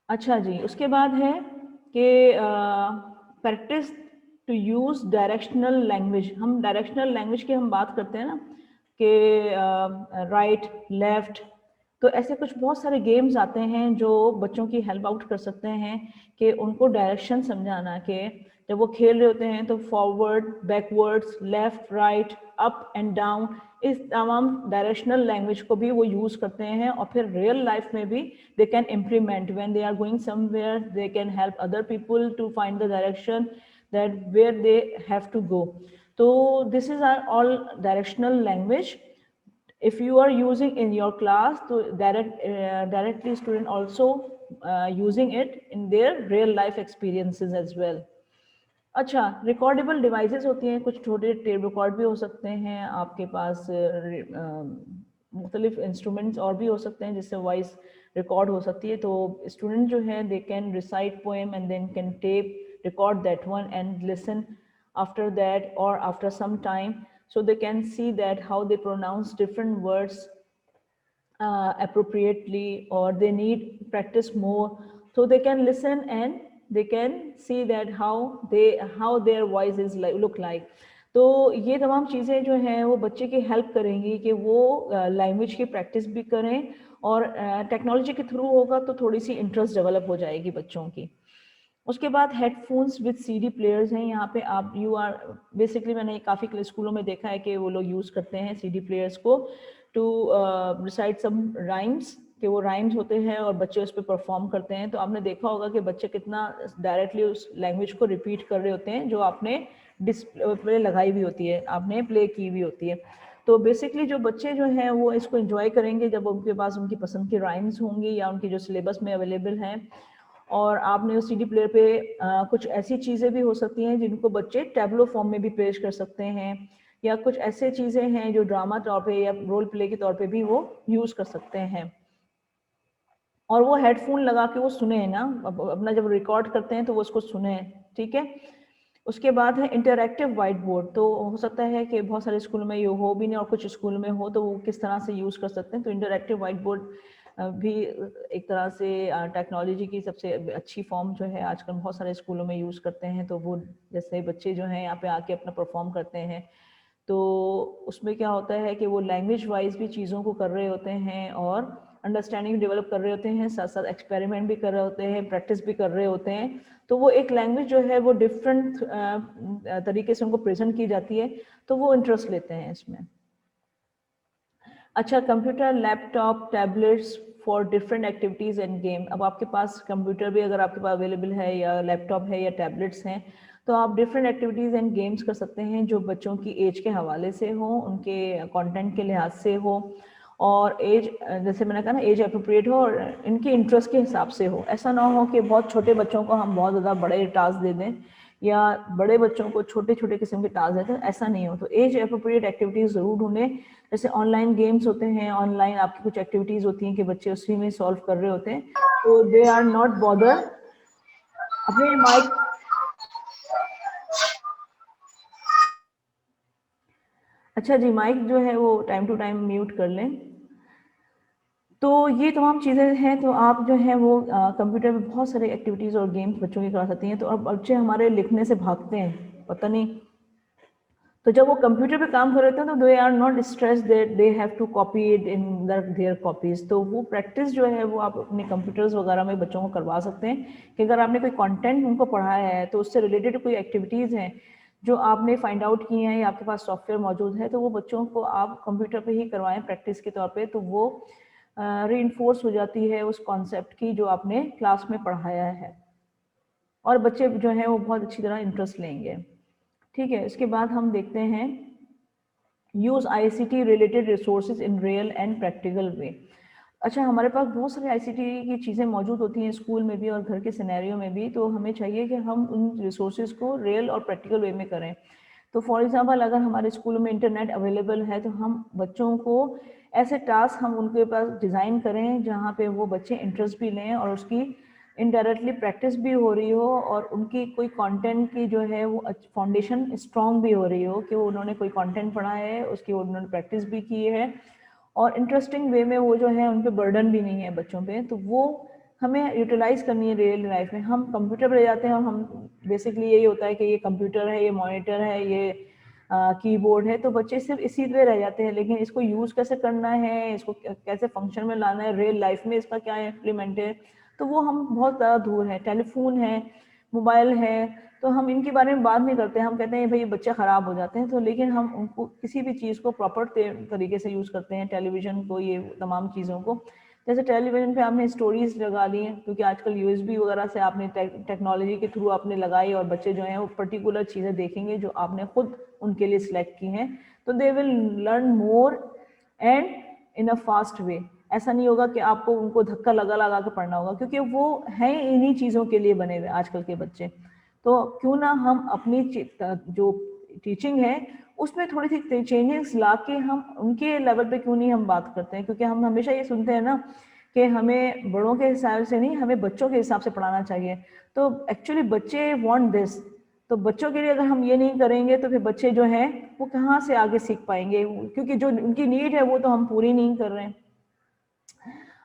अच्छा जी, उसके बाद है कि practice to use directional language. हम डायरेक्शनल लैंग्वेज की हम बात करते हैं ना कि राइट लेफ्ट, तो ऐसे कुछ बहुत सारे गेम्स आते हैं जो बच्चों की हेल्प आउट कर सकते हैं कि उनको डायरेक्शन समझाना, कि जब वो खेल रहे होते हैं तो forward, backwards, left, right, up and down, इस तमाम डायरेक्शनल लैंग्वेज को भी वो यूज़ करते हैं. और फिर रियल लाइफ में भी they can implement when they are going somewhere, they can help other people to find the direction that where they have to go. So this is all directional language. If you are using in your class, so directly student also using it in their real life experiences as well. अच्छा, recordable devices होती हैं, कुछ छोटे tape record भी हो सकते हैं आपके पास, मुख्तलिफ इंस्ट्रूमेंट्स और भी हो सकते हैं जिससे वॉइस रिकॉर्ड हो सकती है. तो स्टूडेंट जो है they can recite poem and then can tape record that one and listen after that or after some time, so they can see that how they pronounce different words appropriately, or they need practice more, so they can listen and they can see that how their voice is look like. तो ये तमाम चीज़ें जो हैं वो बच्चे की help करेंगी कि वो लैंग्वेज की प्रैक्टिस भी करें, और टेक्नोलॉजी के थ्रू होगा तो थोड़ी सी इंटरेस्ट डेवलप हो जाएगी बच्चों की. उसके बाद हेडफोन्स विद सीडी प्लेयर्स हैं. यहाँ पे आप बेसिकली मैंने काफ़ी स्कूलों में देखा है कि वो लोग यूज़ करते हैं सीडी प्लेयर्स को टू रिसाइट सम राइम्स, कि वो राइम्स होते हैं और बच्चे उस पर परफॉर्म करते हैं. तो आपने देखा होगा कि बच्चे कितना डायरेक्टली उस लैंग्वेज को रिपीट कर रहे होते हैं जो आपने डिस्प्ले लगाई हुई होती है, आपने प्ले की हुई होती है. तो बेसिकली जो बच्चे जो हैं वो इसको एंजॉय करेंगे जब उनके पास उनकी पसंद की राइम्स होंगी या उनकी जो सिलेबस में अवेलेबल हैं. और आपने उस सीडी प्लेयर पे कुछ ऐसी चीज़ें भी हो सकती हैं जिनको बच्चे टैबलो फॉर्म में भी पेश कर सकते हैं, या कुछ ऐसे चीज़ें हैं जो ड्रामा तौर पे या रोल प्ले के तौर पे भी वो यूज़ कर सकते हैं. और वो हेडफोन लगा के वो सुने ना, अपना जब रिकॉर्ड करते हैं तो वो उसको सुने. ठीक है. उसके बाद है इंटरैक्टिव वाइट बोर्ड. तो हो सकता है कि बहुत सारे स्कूल में ये हो भी नहीं और कुछ स्कूल में हो, तो वो किस तरह से यूज़ कर सकते हैं. तो इंटरैक्टिव वाइट बोर्ड भी एक तरह से टेक्नोलॉजी की सबसे अच्छी फॉर्म जो है आजकल बहुत सारे स्कूलों में यूज़ करते हैं। तो वो जैसे बच्चे जो हैं यहाँ पे आके अपना परफॉर्म करते हैं, तो उसमें क्या होता है कि वो लैंग्वेज वाइज भी चीज़ों को कर रहे होते हैं और अंडरस्टैंडिंग डेवलप कर रहे होते हैं, साथ साथ एक्सपेरिमेंट भी कर रहे होते हैं, प्रैक्टिस भी कर रहे होते हैं। तो वो एक लैंग्वेज जो है वो डिफरेंट तरीके से उनको प्रेजेंट की जाती है, तो वो इंटरेस्ट लेते हैं इसमें। अच्छा, computer, laptop, tablets for different activities end game. अब आपके पास कंप्यूटर भी अगर आपके पास अवेलेबल है या लैपटॉप है या टैबलेट्स हैं, तो आप डिफरेंट एक्टिविटीज़ एंड गेम्स कर सकते हैं जो बच्चों की एज के हवाले से हो, उनके कंटेंट के लिहाज से हो, और एज जैसे मैंने कहा ना, एज अप्रोप्रिएट हो और इनके इंटरेस्ट के हिसाब से हो। ऐसा ना हो कि बहुत छोटे बच्चों को हम बहुत ज़्यादा बड़े टास्क दे दें या बड़े बच्चों को छोटे छोटे किस्म के टास्क देते हैं, ऐसा नहीं हो। तो एज अप्रोप्रिएट एक्टिविटीज़ ज़रूर ढूंढें। जैसे ऑनलाइन गेम्स होते हैं, ऑनलाइन आपकी कुछ एक्टिविटीज़ होती हैं कि बच्चे उसी में सॉल्व कर रहे होते हैं, तो दे आर नॉट बॉदर। अपने माइक, अच्छा जी, माइक जो है वो टाइम टू टाइम म्यूट कर लें। तो ये तमाम चीज़ें हैं। तो आप जो है वो कंप्यूटर में बहुत सारे एक्टिविटीज़ और गेम्स बच्चों की करा सकती हैं। तो अब बच्चे हमारे लिखने से भागते हैं, पता नहीं, तो जब वो कंप्यूटर पे काम कर रहे हैं तो they are not stress that they have to copy it in their copies. तो वो प्रैक्टिस जो है वो आप अपने कंप्यूटर्स वगैरह में बच्चों को करवा सकते हैं कि अगर आपने कोई कंटेंट उनको पढ़ाया है तो उससे रिलेटेड कोई एक्टिविटीज़ हैं जो आपने फाइंड आउट की हैं या आपके पास सॉफ्टवेयर मौजूद है, तो वो बच्चों को आप कंप्यूटर पे ही करवाएं प्रैक्टिस के तौर पे, तो वो रीइंफोर्स हो जाती है उस कॉन्सेप्ट की जो आपने क्लास में पढ़ाया है, और बच्चे जो हैं वो बहुत अच्छी तरह इंटरेस्ट लेंगे। ठीक है, इसके बाद हम देखते हैं use ICT related resources in real and practical way. अच्छा, हमारे पास बहुत सारे ICT की चीज़ें मौजूद होती हैं स्कूल में भी और घर के सिनेरियो में भी, तो हमें चाहिए कि हम उन रिसोर्सेज को रियल और प्रैक्टिकल वे में करें। तो फॉर एग्जांपल, अगर हमारे स्कूलों में इंटरनेट अवेलेबल है तो हम बच्चों को ऐसे टास्क हम उनके पास डिज़ाइन करें जहाँ पे वो बच्चे इंटरेस्ट भी लें और उसकी इनडायरेक्टली प्रैक्टिस भी हो रही हो और उनकी कोई कंटेंट की जो है वो फाउंडेशन स्ट्रॉन्ग भी हो रही हो कि वो उन्होंने कोई कंटेंट पढ़ा है, उसकी उन्होंने प्रैक्टिस भी की है और इंटरेस्टिंग वे में वो जो है उन पे बर्डन भी नहीं है बच्चों पे। तो वो हमें यूटिलाइज करनी है रियल लाइफ में। हम कंप्यूटर पर जाते हैं और हम बेसिकली यही होता है कि ये कंप्यूटर है, ये मॉनिटर है, ये कीबोर्ड है, तो बच्चे सिर्फ इसी पे रह जाते हैं, लेकिन इसको यूज़ कैसे करना है, इसको कैसे फंक्शन में लाना है, रियल लाइफ में इसका क्या इम्प्लीमेंट है, तो वो हम बहुत ज़्यादा दूर हैं। टेलीफोन है, मोबाइल है, तो हम इनके बारे में बात नहीं करते। हम कहते हैं भाई बच्चे ख़राब हो जाते हैं, तो लेकिन हम उनको किसी भी चीज़ को प्रॉपर तरीके से यूज़ करते हैं, टेलीविज़न को, ये तमाम चीज़ों को। जैसे टेलीविज़न पे आपने स्टोरीज़ लगा ली हैं, क्योंकि आजकल USB वगैरह से आपने टेक्नोलॉजी के थ्रू आपने लगाई और बच्चे जो हैं वो पर्टिकुलर चीज़ें देखेंगे जो आपने खुद उनके लिए सिलेक्ट की हैं, तो they will learn more and in a fast way. ऐसा नहीं होगा कि आपको उनको धक्का लगा लगा के पढ़ना होगा, क्योंकि वो हैं इन्हीं चीज़ों के लिए बने हुए आजकल के बच्चे। तो क्यों ना हम अपनी जो टीचिंग है उसमें थोड़ी सी चेंजेस ला के हम उनके लेवल पे क्यों नहीं हम बात करते हैं, क्योंकि हम हमेशा ये सुनते हैं ना कि हमें बड़ों के हिसाब से नहीं, हमें बच्चों के हिसाब से पढ़ाना चाहिए। तो एक्चुअली बच्चे वांट दिस, तो बच्चों के लिए अगर हम ये नहीं करेंगे तो फिर बच्चे जो हैं वो कहाँ से आगे सीख पाएंगे, क्योंकि जो उनकी नीड है वो तो हम पूरी नहीं कर रहे हैं।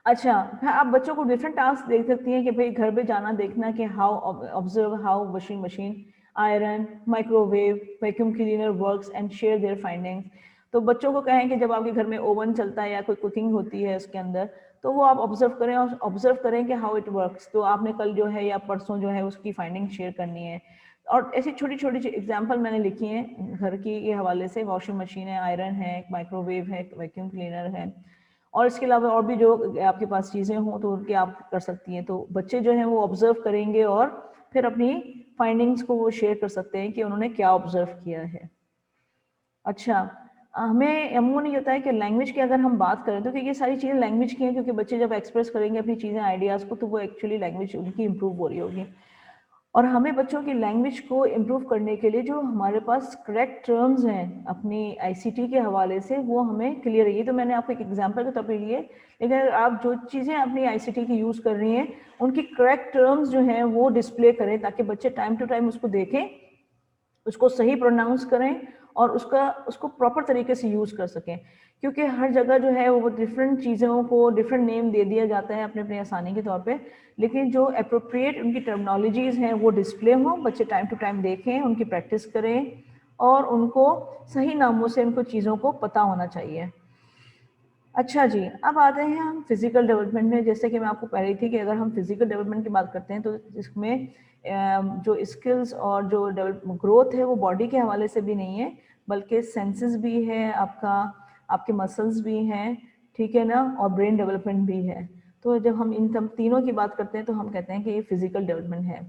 अच्छा, आप बच्चों को डिफरेंट टास्क देख सकती हैं कि भाई घर पे जाना देखना कि how observe how washing machine, iron, microwave, vacuum cleaner works and share their findings. तो बच्चों को कहें कि जब आपके घर में ओवन चलता है या कोई कुकिंग होती है उसके अंदर, तो वो आप ऑब्जर्व करें और ऑब्जर्व करें कि हाउ इट वर्क्स। तो आपने कल जो है या परसों जो है उसकी फाइंडिंग शेयर करनी है। और ऐसी छोटी छोटी एग्जाम्पल मैंने लिखी हैं घर की के हवाले से। वॉशिंग मशीन है, आयरन है, माइक्रोवेव है, वैक्यूम क्लीनर है, और इसके अलावा और भी जो आपके पास चीज़ें हों तो उनके आप कर सकती हैं। तो बच्चे जो हैं वो ऑब्जर्व करेंगे और फिर अपनी फाइंडिंग्स को वो शेयर कर सकते हैं कि उन्होंने क्या ऑब्जर्व किया है। अच्छा, हमें अमूमन ये होता है कि लैंग्वेज की अगर हम बात करें तो ये सारी चीज़ें लैंग्वेज की हैं, क्योंकि बच्चे जब एक्सप्रेस करेंगे अपनी चीज़ें, आइडियाज़ को, तो वो एक्चुअली लैंग्वेज उनकी इम्प्रूव हो रही होगी। और हमें बच्चों की लैंग्वेज को इम्प्रूव करने के लिए जो हमारे पास करेक्ट टर्म्स हैं अपनी ICT के हवाले से, वो हमें क्लियर है। ये तो मैंने आपको एक एग्जांपल के तौर पे लिए, लेकिन अगर आप जो चीज़ें अपनी ICT की यूज़ कर रही हैं उनकी करेक्ट टर्म्स जो हैं वो डिस्प्ले करें, ताकि बच्चे टाइम टू टाइम उसको देखें, उसको सही प्रोनाउंस करें और उसको प्रॉपर तरीके से यूज़ कर सकें, क्योंकि हर जगह जो है वो डिफरेंट चीज़ों को डिफरेंट नेम दे दिया जाता है अपने अपने आसानी के तौर पे, लेकिन जो अप्रोप्रिएट उनकी टर्मिनोलॉजीज़ हैं वो डिस्प्ले हों, बच्चे टाइम टू टाइम देखें, उनकी प्रैक्टिस करें और उनको सही नामों से उनको चीज़ों को पता होना चाहिए। अच्छा जी, अब आते हैं हम फिज़िकल डेवलपमेंट में। जैसे कि मैं आपको कह रही थी कि अगर हम फिज़िकल डेवलपमेंट की बात करते हैं तो इसमें जो स्किल्स और जो ग्रोथ है वो बॉडी के हवाले से भी नहीं है, बल्कि सेंसेस भी है, आपके मसल्स भी हैं, ठीक है ना, और ब्रेन डेवलपमेंट भी है। तो जब हम इन तीनों की बात करते हैं तो हम कहते हैं कि ये फिज़िकल डेवलपमेंट है।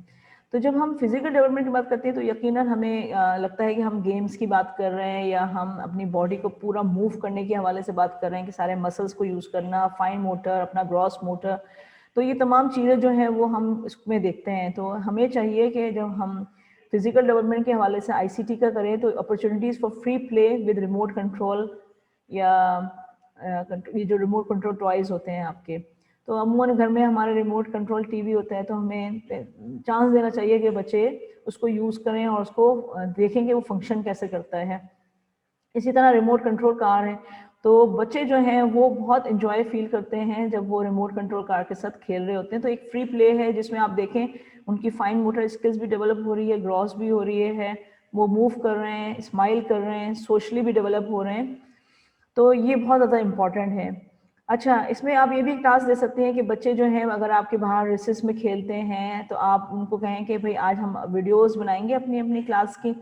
तो जब हम फिज़िकल डेवलपमेंट की बात करते हैं तो यकीनन हमें लगता है कि हम गेम्स की बात कर रहे हैं या हम अपनी बॉडी को पूरा मूव करने के हवाले से बात कर रहे हैं कि सारे मसल्स को यूज़ करना, फाइन मोटर, अपना ग्रॉस मोटर, तो ये तमाम चीज़ें जो हैं वो हम इसमें देखते हैं। तो हमें चाहिए कि जब हम फिज़िकल डेवलपमेंट के हवाले से आईसीटी का करें तो opportunities for free play with remote control या ये जो रिमोट कंट्रोल टॉयज़ होते हैं आपके, तो अमूमन घर में हमारे रिमोट कंट्रोल टीवी होता है, तो हमें चांस देना चाहिए कि बच्चे उसको यूज़ करें और उसको देखें कि वो फंक्शन कैसे करता है। इसी तरह रिमोट कंट्रोल कार है, तो बच्चे जो हैं वो बहुत इन्जॉय फील करते हैं जब वो रिमोट कंट्रोल कार के साथ खेल रहे होते हैं। तो एक फ्री प्ले है जिसमें आप देखें उनकी फाइन मोटर स्किल्स भी डेवलप हो रही है, ग्रॉस भी हो रही है, वो मूव कर रहे हैं, स्माइल कर रहे हैं, सोशली भी डेवलप हो रहे हैं। तो ये बहुत ज़्यादा इम्पॉर्टेंट है। अच्छा, इसमें आप ये भी एक टास्क दे सकते हैं कि बच्चे जो हैं अगर आपके बाहर रिसेस में खेलते हैं तो आप उनको कहें कि भाई आज हम वीडियोस बनाएंगे अपनी अपनी क्लास की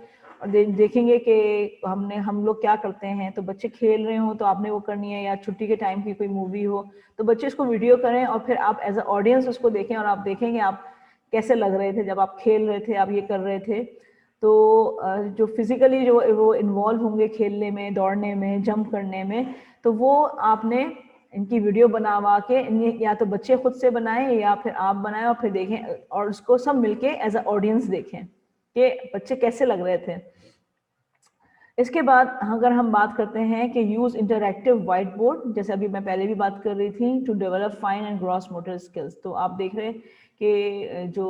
और देखेंगे कि हम लोग क्या करते हैं। तो बच्चे खेल रहे हों तो आपने वो करनी है, या छुट्टी के टाइम की कोई मूवी हो तो बच्चे इसको वीडियो करें और फिर आप एज अ ऑडियंस उसको देखें और आप देखेंगे आप कैसे लग रहे थे जब आप खेल रहे थे, आप ये कर रहे थे। तो जो फिज़िकली जो वो इन्वॉल्व होंगे खेलने में, दौड़ने में, जंप करने में, तो वो आपने इनकी वीडियो बनवा के या तो बच्चे खुद से बनाएं या फिर आप बनाएं और फिर देखें और उसको सब मिलके एज अ ऑडियंस देखें कि बच्चे कैसे लग रहे थे। इसके बाद अगर हम बात करते हैं कि यूज़ इंटरैक्टिव वाइट बोर्ड, जैसे अभी मैं पहले भी बात कर रही थी, to develop fine and gross motor skills. तो आप देख रहे हैं कि जो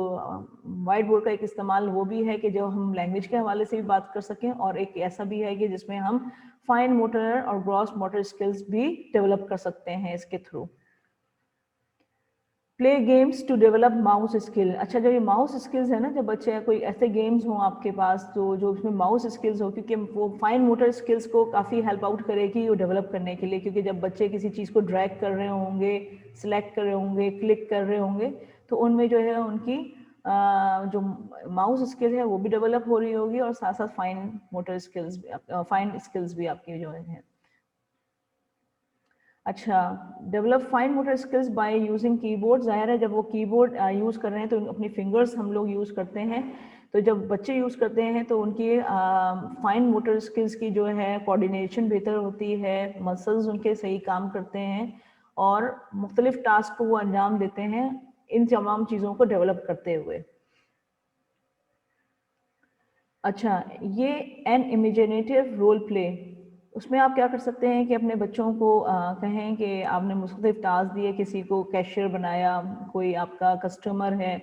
वाइट बोर्ड का एक इस्तेमाल वो भी है कि जो हम लैंग्वेज के हवाले से भी बात कर सकें, और एक ऐसा भी है कि जिसमें हम फाइन मोटर और ग्रॉस मोटर स्किल्स भी डेवलप कर सकते हैं इसके through. Play games to develop mouse skill. अच्छा, जब ये माउस स्किल्स है ना, जब बच्चे कोई ऐसे गेम्स हों आपके पास तो जो उसमें माउस स्किल्स हो, क्योंकि वो फाइन मोटर स्किल्स को काफ़ी हेल्प आउट करेगी वो डेवलप करने के लिए, क्योंकि जब बच्चे किसी चीज़ को ड्रैग कर रहे होंगे, सिलेक्ट कर रहे होंगे, क्लिक कर रहे होंगे, तो उनमें जो है उनकी जो माउस स्किल है वो भी डेवलप हो रही होगी और साथ साथ fine motor skills, fine skills भी आपकी जो है। अच्छा, develop fine motor skills by using keyboard. ज़ाहिर है जब वो कीबोर्ड यूज़ कर रहे हैं तो अपनी फिंगर्स हम लोग यूज़ करते हैं, तो जब बच्चे यूज़ करते हैं तो उनकी फाइन मोटर स्किल्स की जो है कोऑर्डिनेशन बेहतर होती है, मसल्स उनके सही काम करते हैं और मुख्तलिफ टास्क को वो अंजाम देते हैं इन तमाम चीज़ों को डेवलप करते हुए। अच्छा, ये एन इमेजिनेटिव रोल प्ले, उसमें आप क्या कर सकते हैं कि अपने बच्चों को कहें कि आपने मुख्तलिफ टास्क दिए, किसी को कैशियर बनाया, कोई आपका कस्टमर है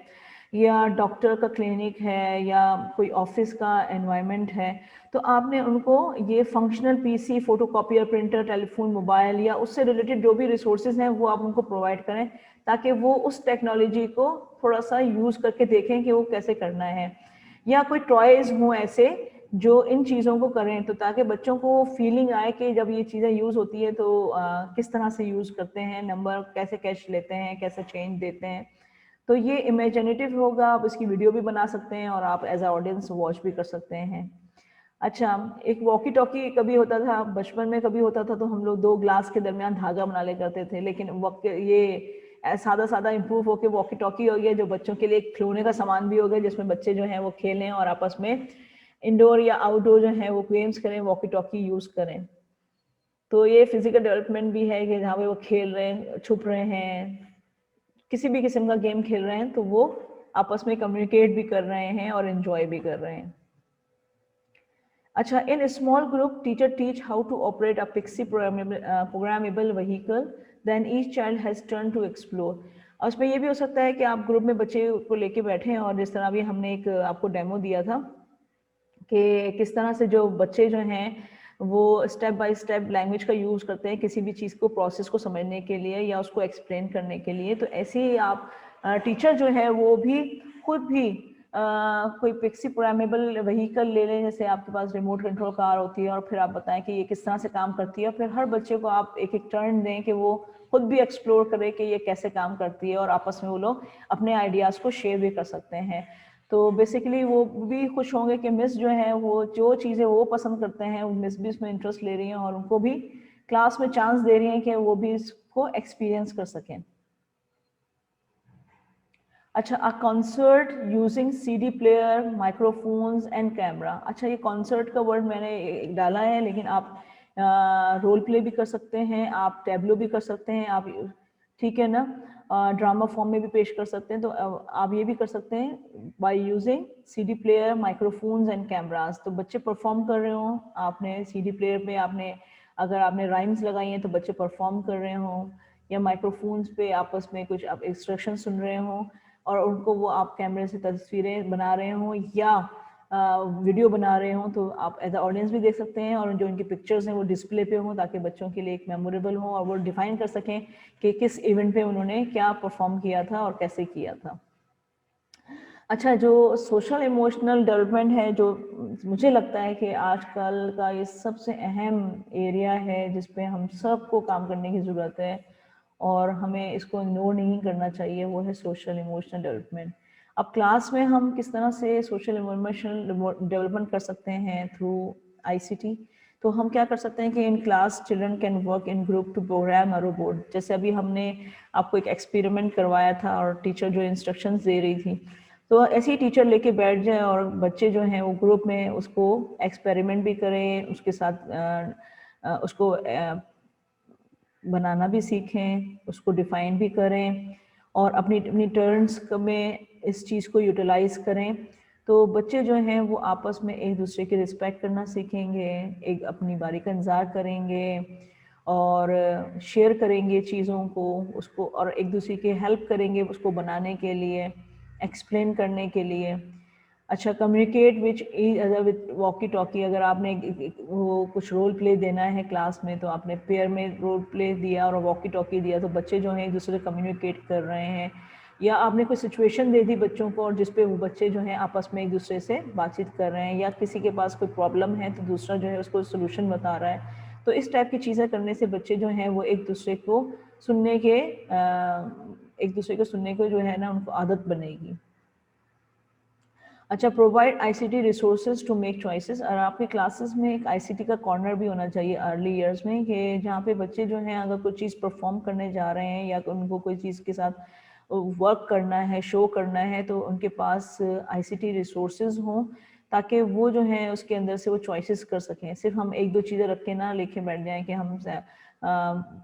या डॉक्टर का क्लिनिक है या कोई ऑफिस का एनवायरनमेंट है, तो आपने उनको ये functional PC, photocopier, printer, telephone, mobile या उससे रिलेटेड जो भी रिसोर्सेज हैं वो आप उनको प्रोवाइड करें, ताकि वो उस टेक्नोलॉजी को थोड़ा सा यूज़ करके देखें कि वो कैसे करना है, या कोई टॉयज़ हों ऐसे जो इन चीज़ों को करें, तो ताकि बच्चों को फीलिंग आए कि जब ये चीज़ें यूज़ होती है तो किस तरह से यूज़ करते हैं, नंबर कैसे कैश लेते हैं, कैसे चेंज देते हैं। तो ये इमेजिनेटिव होगा, आप इसकी वीडियो भी बना सकते हैं और आप एज अ ऑडियंस वॉच भी कर सकते हैं। अच्छा, एक वॉकी टॉकी कभी होता था बचपन में, कभी होता था तो हम लोग 2 ग्लास के दरमियान धागा बना ले करते थे, लेकिन वक्त ये सादा सादा इम्प्रूव होकर वॉकी टॉकी हो गया, जो बच्चों के लिए एक खिलौने का सामान भी हो गया जिसमें बच्चे जो हैं वो खेलें और आपस में इंडोर या आउटडोर जो है वो गेम्स करें, वॉकी टॉकी यूज़ करें। तो ये फिजिकल डेवलपमेंट भी है कि जहाँ पे वो खेल रहे हैं, छुप रहे हैं, किसी भी किस्म का गेम खेल रहे हैं तो वो आपस में कम्युनिकेट भी कर रहे हैं और एंजॉय भी कर रहे हैं। अच्छा, in small group teacher teach how to operate a pixie programmable vehicle, then each child has turn to explore. और उसमें ये भी हो सकता है कि आप ग्रुप में बच्चे को लेके बैठे हैं और जिस तरह भी हमने एक आपको डेमो दिया था कि किस तरह से जो बच्चे जो हैं वो स्टेप बाय स्टेप लैंग्वेज का यूज़ करते हैं किसी भी चीज़ को प्रोसेस को समझने के लिए या उसको एक्सप्लेन करने के लिए। तो ऐसे ही आप टीचर जो है वो भी खुद भी कोई पिक्सी प्रोग्रामेबल व्हीकल ले लें, जैसे आपके पास रिमोट कंट्रोल कार होती है, और फिर आप बताएं कि ये किस तरह से काम करती है, और फिर हर बच्चे को आप एक एक टर्न दें कि वो खुद भी एक्सप्लोर करे कि ये कैसे काम करती है, और आपस में वो लोग अपने आइडियाज़ को शेयर भी कर सकते हैं। तो बेसिकली वो भी खुश होंगे कि मिस जो है वो जो चीज़ें वो पसंद करते हैं मिस भी इसमें इंटरेस्ट ले रही हैं, और उनको भी क्लास में चांस दे रही हैं कि वो भी इसको एक्सपीरियंस कर सकें। अच्छा, a concert using CD player, microphones and camera. अच्छा, ये कॉन्सर्ट का वर्ड मैंने डाला है, लेकिन आप रोल प्ले भी कर सकते हैं, आप टैब्लो भी कर सकते हैं, आप ठीक है ना, ड्रामा फॉर्म में भी पेश कर सकते हैं। तो आप ये भी कर सकते हैं by using CD player, microphones and cameras. तो बच्चे परफॉर्म कर रहे हों, आपने सीडी प्लेयर पे आपने अगर आपने राइम्स लगाई हैं तो बच्चे परफॉर्म कर रहे हों, या माइक्रोफोन्स पे आपस में कुछ आप इंस्ट्रक्शन सुन रहे हों और उनको वो आप कैमरे से तस्वीरें बना रहे हों या वीडियो बना रहे हों, तो आप एज अ ऑडियंस भी देख सकते हैं, और जो उनकी पिक्चर्स हैं वो डिस्प्ले पे हों ताकि बच्चों के लिए एक मेमोरेबल हो और वो डिफाइन कर सकें कि किस इवेंट पे उन्होंने क्या परफॉर्म किया था और कैसे किया था। अच्छा, जो सोशल इमोशनल डेवलपमेंट है, जो मुझे लगता है कि आजकल का ये सबसे अहम एरिया है जिस पे हम सबको काम करने की ज़रूरत है और हमें इसको इग्नोर नहीं करना चाहिए, वो है सोशल इमोशनल डेवलपमेंट। अब क्लास में हम किस तरह से सोशल इमोशनल डेवलपमेंट कर सकते हैं थ्रू आईसीटी। तो हम क्या कर सकते हैं कि in class children can work in group to program a robot. जैसे अभी हमने आपको एक एक्सपेरिमेंट करवाया था और टीचर जो इंस्ट्रक्शंस दे रही थी, तो ऐसे ही टीचर लेके बैठ जाए और बच्चे जो हैं वो ग्रुप में उसको एक्सपेरिमेंट भी करें, उसके साथ उसको बनाना भी सीखें, उसको डिफ़ाइन भी करें और अपनी अपनी टर्न्स में इस चीज़ को यूटिलाइज़ करें। तो बच्चे जो हैं वो आपस में एक दूसरे की रिस्पेक्ट करना सीखेंगे, एक अपनी बारी का इंतज़ार करेंगे और शेयर करेंगे चीज़ों को, उसको, और एक दूसरे की हेल्प करेंगे उसको बनाने के लिए, एक्सप्लेन करने के लिए। अच्छा, communicate which each other with walkie talkie. अगर आपने वो कुछ रोल प्ले देना है क्लास में, तो आपने पेयर में रोल प्ले दिया और वॉकी टॉकी दिया, तो बच्चे जो हैं एक दूसरे से कम्युनिकेट कर रहे हैं, या आपने कोई सिचुएशन दे दी बच्चों को और जिस पे वो बच्चे जो हैं आपस में एक दूसरे से बातचीत कर रहे हैं, या किसी के पास कोई प्रॉब्लम है तो दूसरा जो है उसको सोल्यूशन बता रहा है। तो इस टाइप की चीज़ें करने से बच्चे जो हैं वो एक दूसरे को सुनने के जो है ना उनको आदत बनेगी। अच्छा, provide ICT resources to make choices. और आपके क्लासेस में एक आईसीटी का कॉर्नर भी होना चाहिए अर्ली ईयर्स में, कि जहाँ पे बच्चे जो हैं अगर कोई चीज़ परफॉर्म करने जा रहे हैं या उनको कोई चीज़ के साथ वर्क करना है, शो करना है, तो उनके पास आईसीटी रिसोर्सेज हों ताकि वो जो है उसके अंदर से वो चॉइसेस कर सकें। सिर्फ हम एक दो चीज़ें रख के ना लेके बैठ जाएं कि हम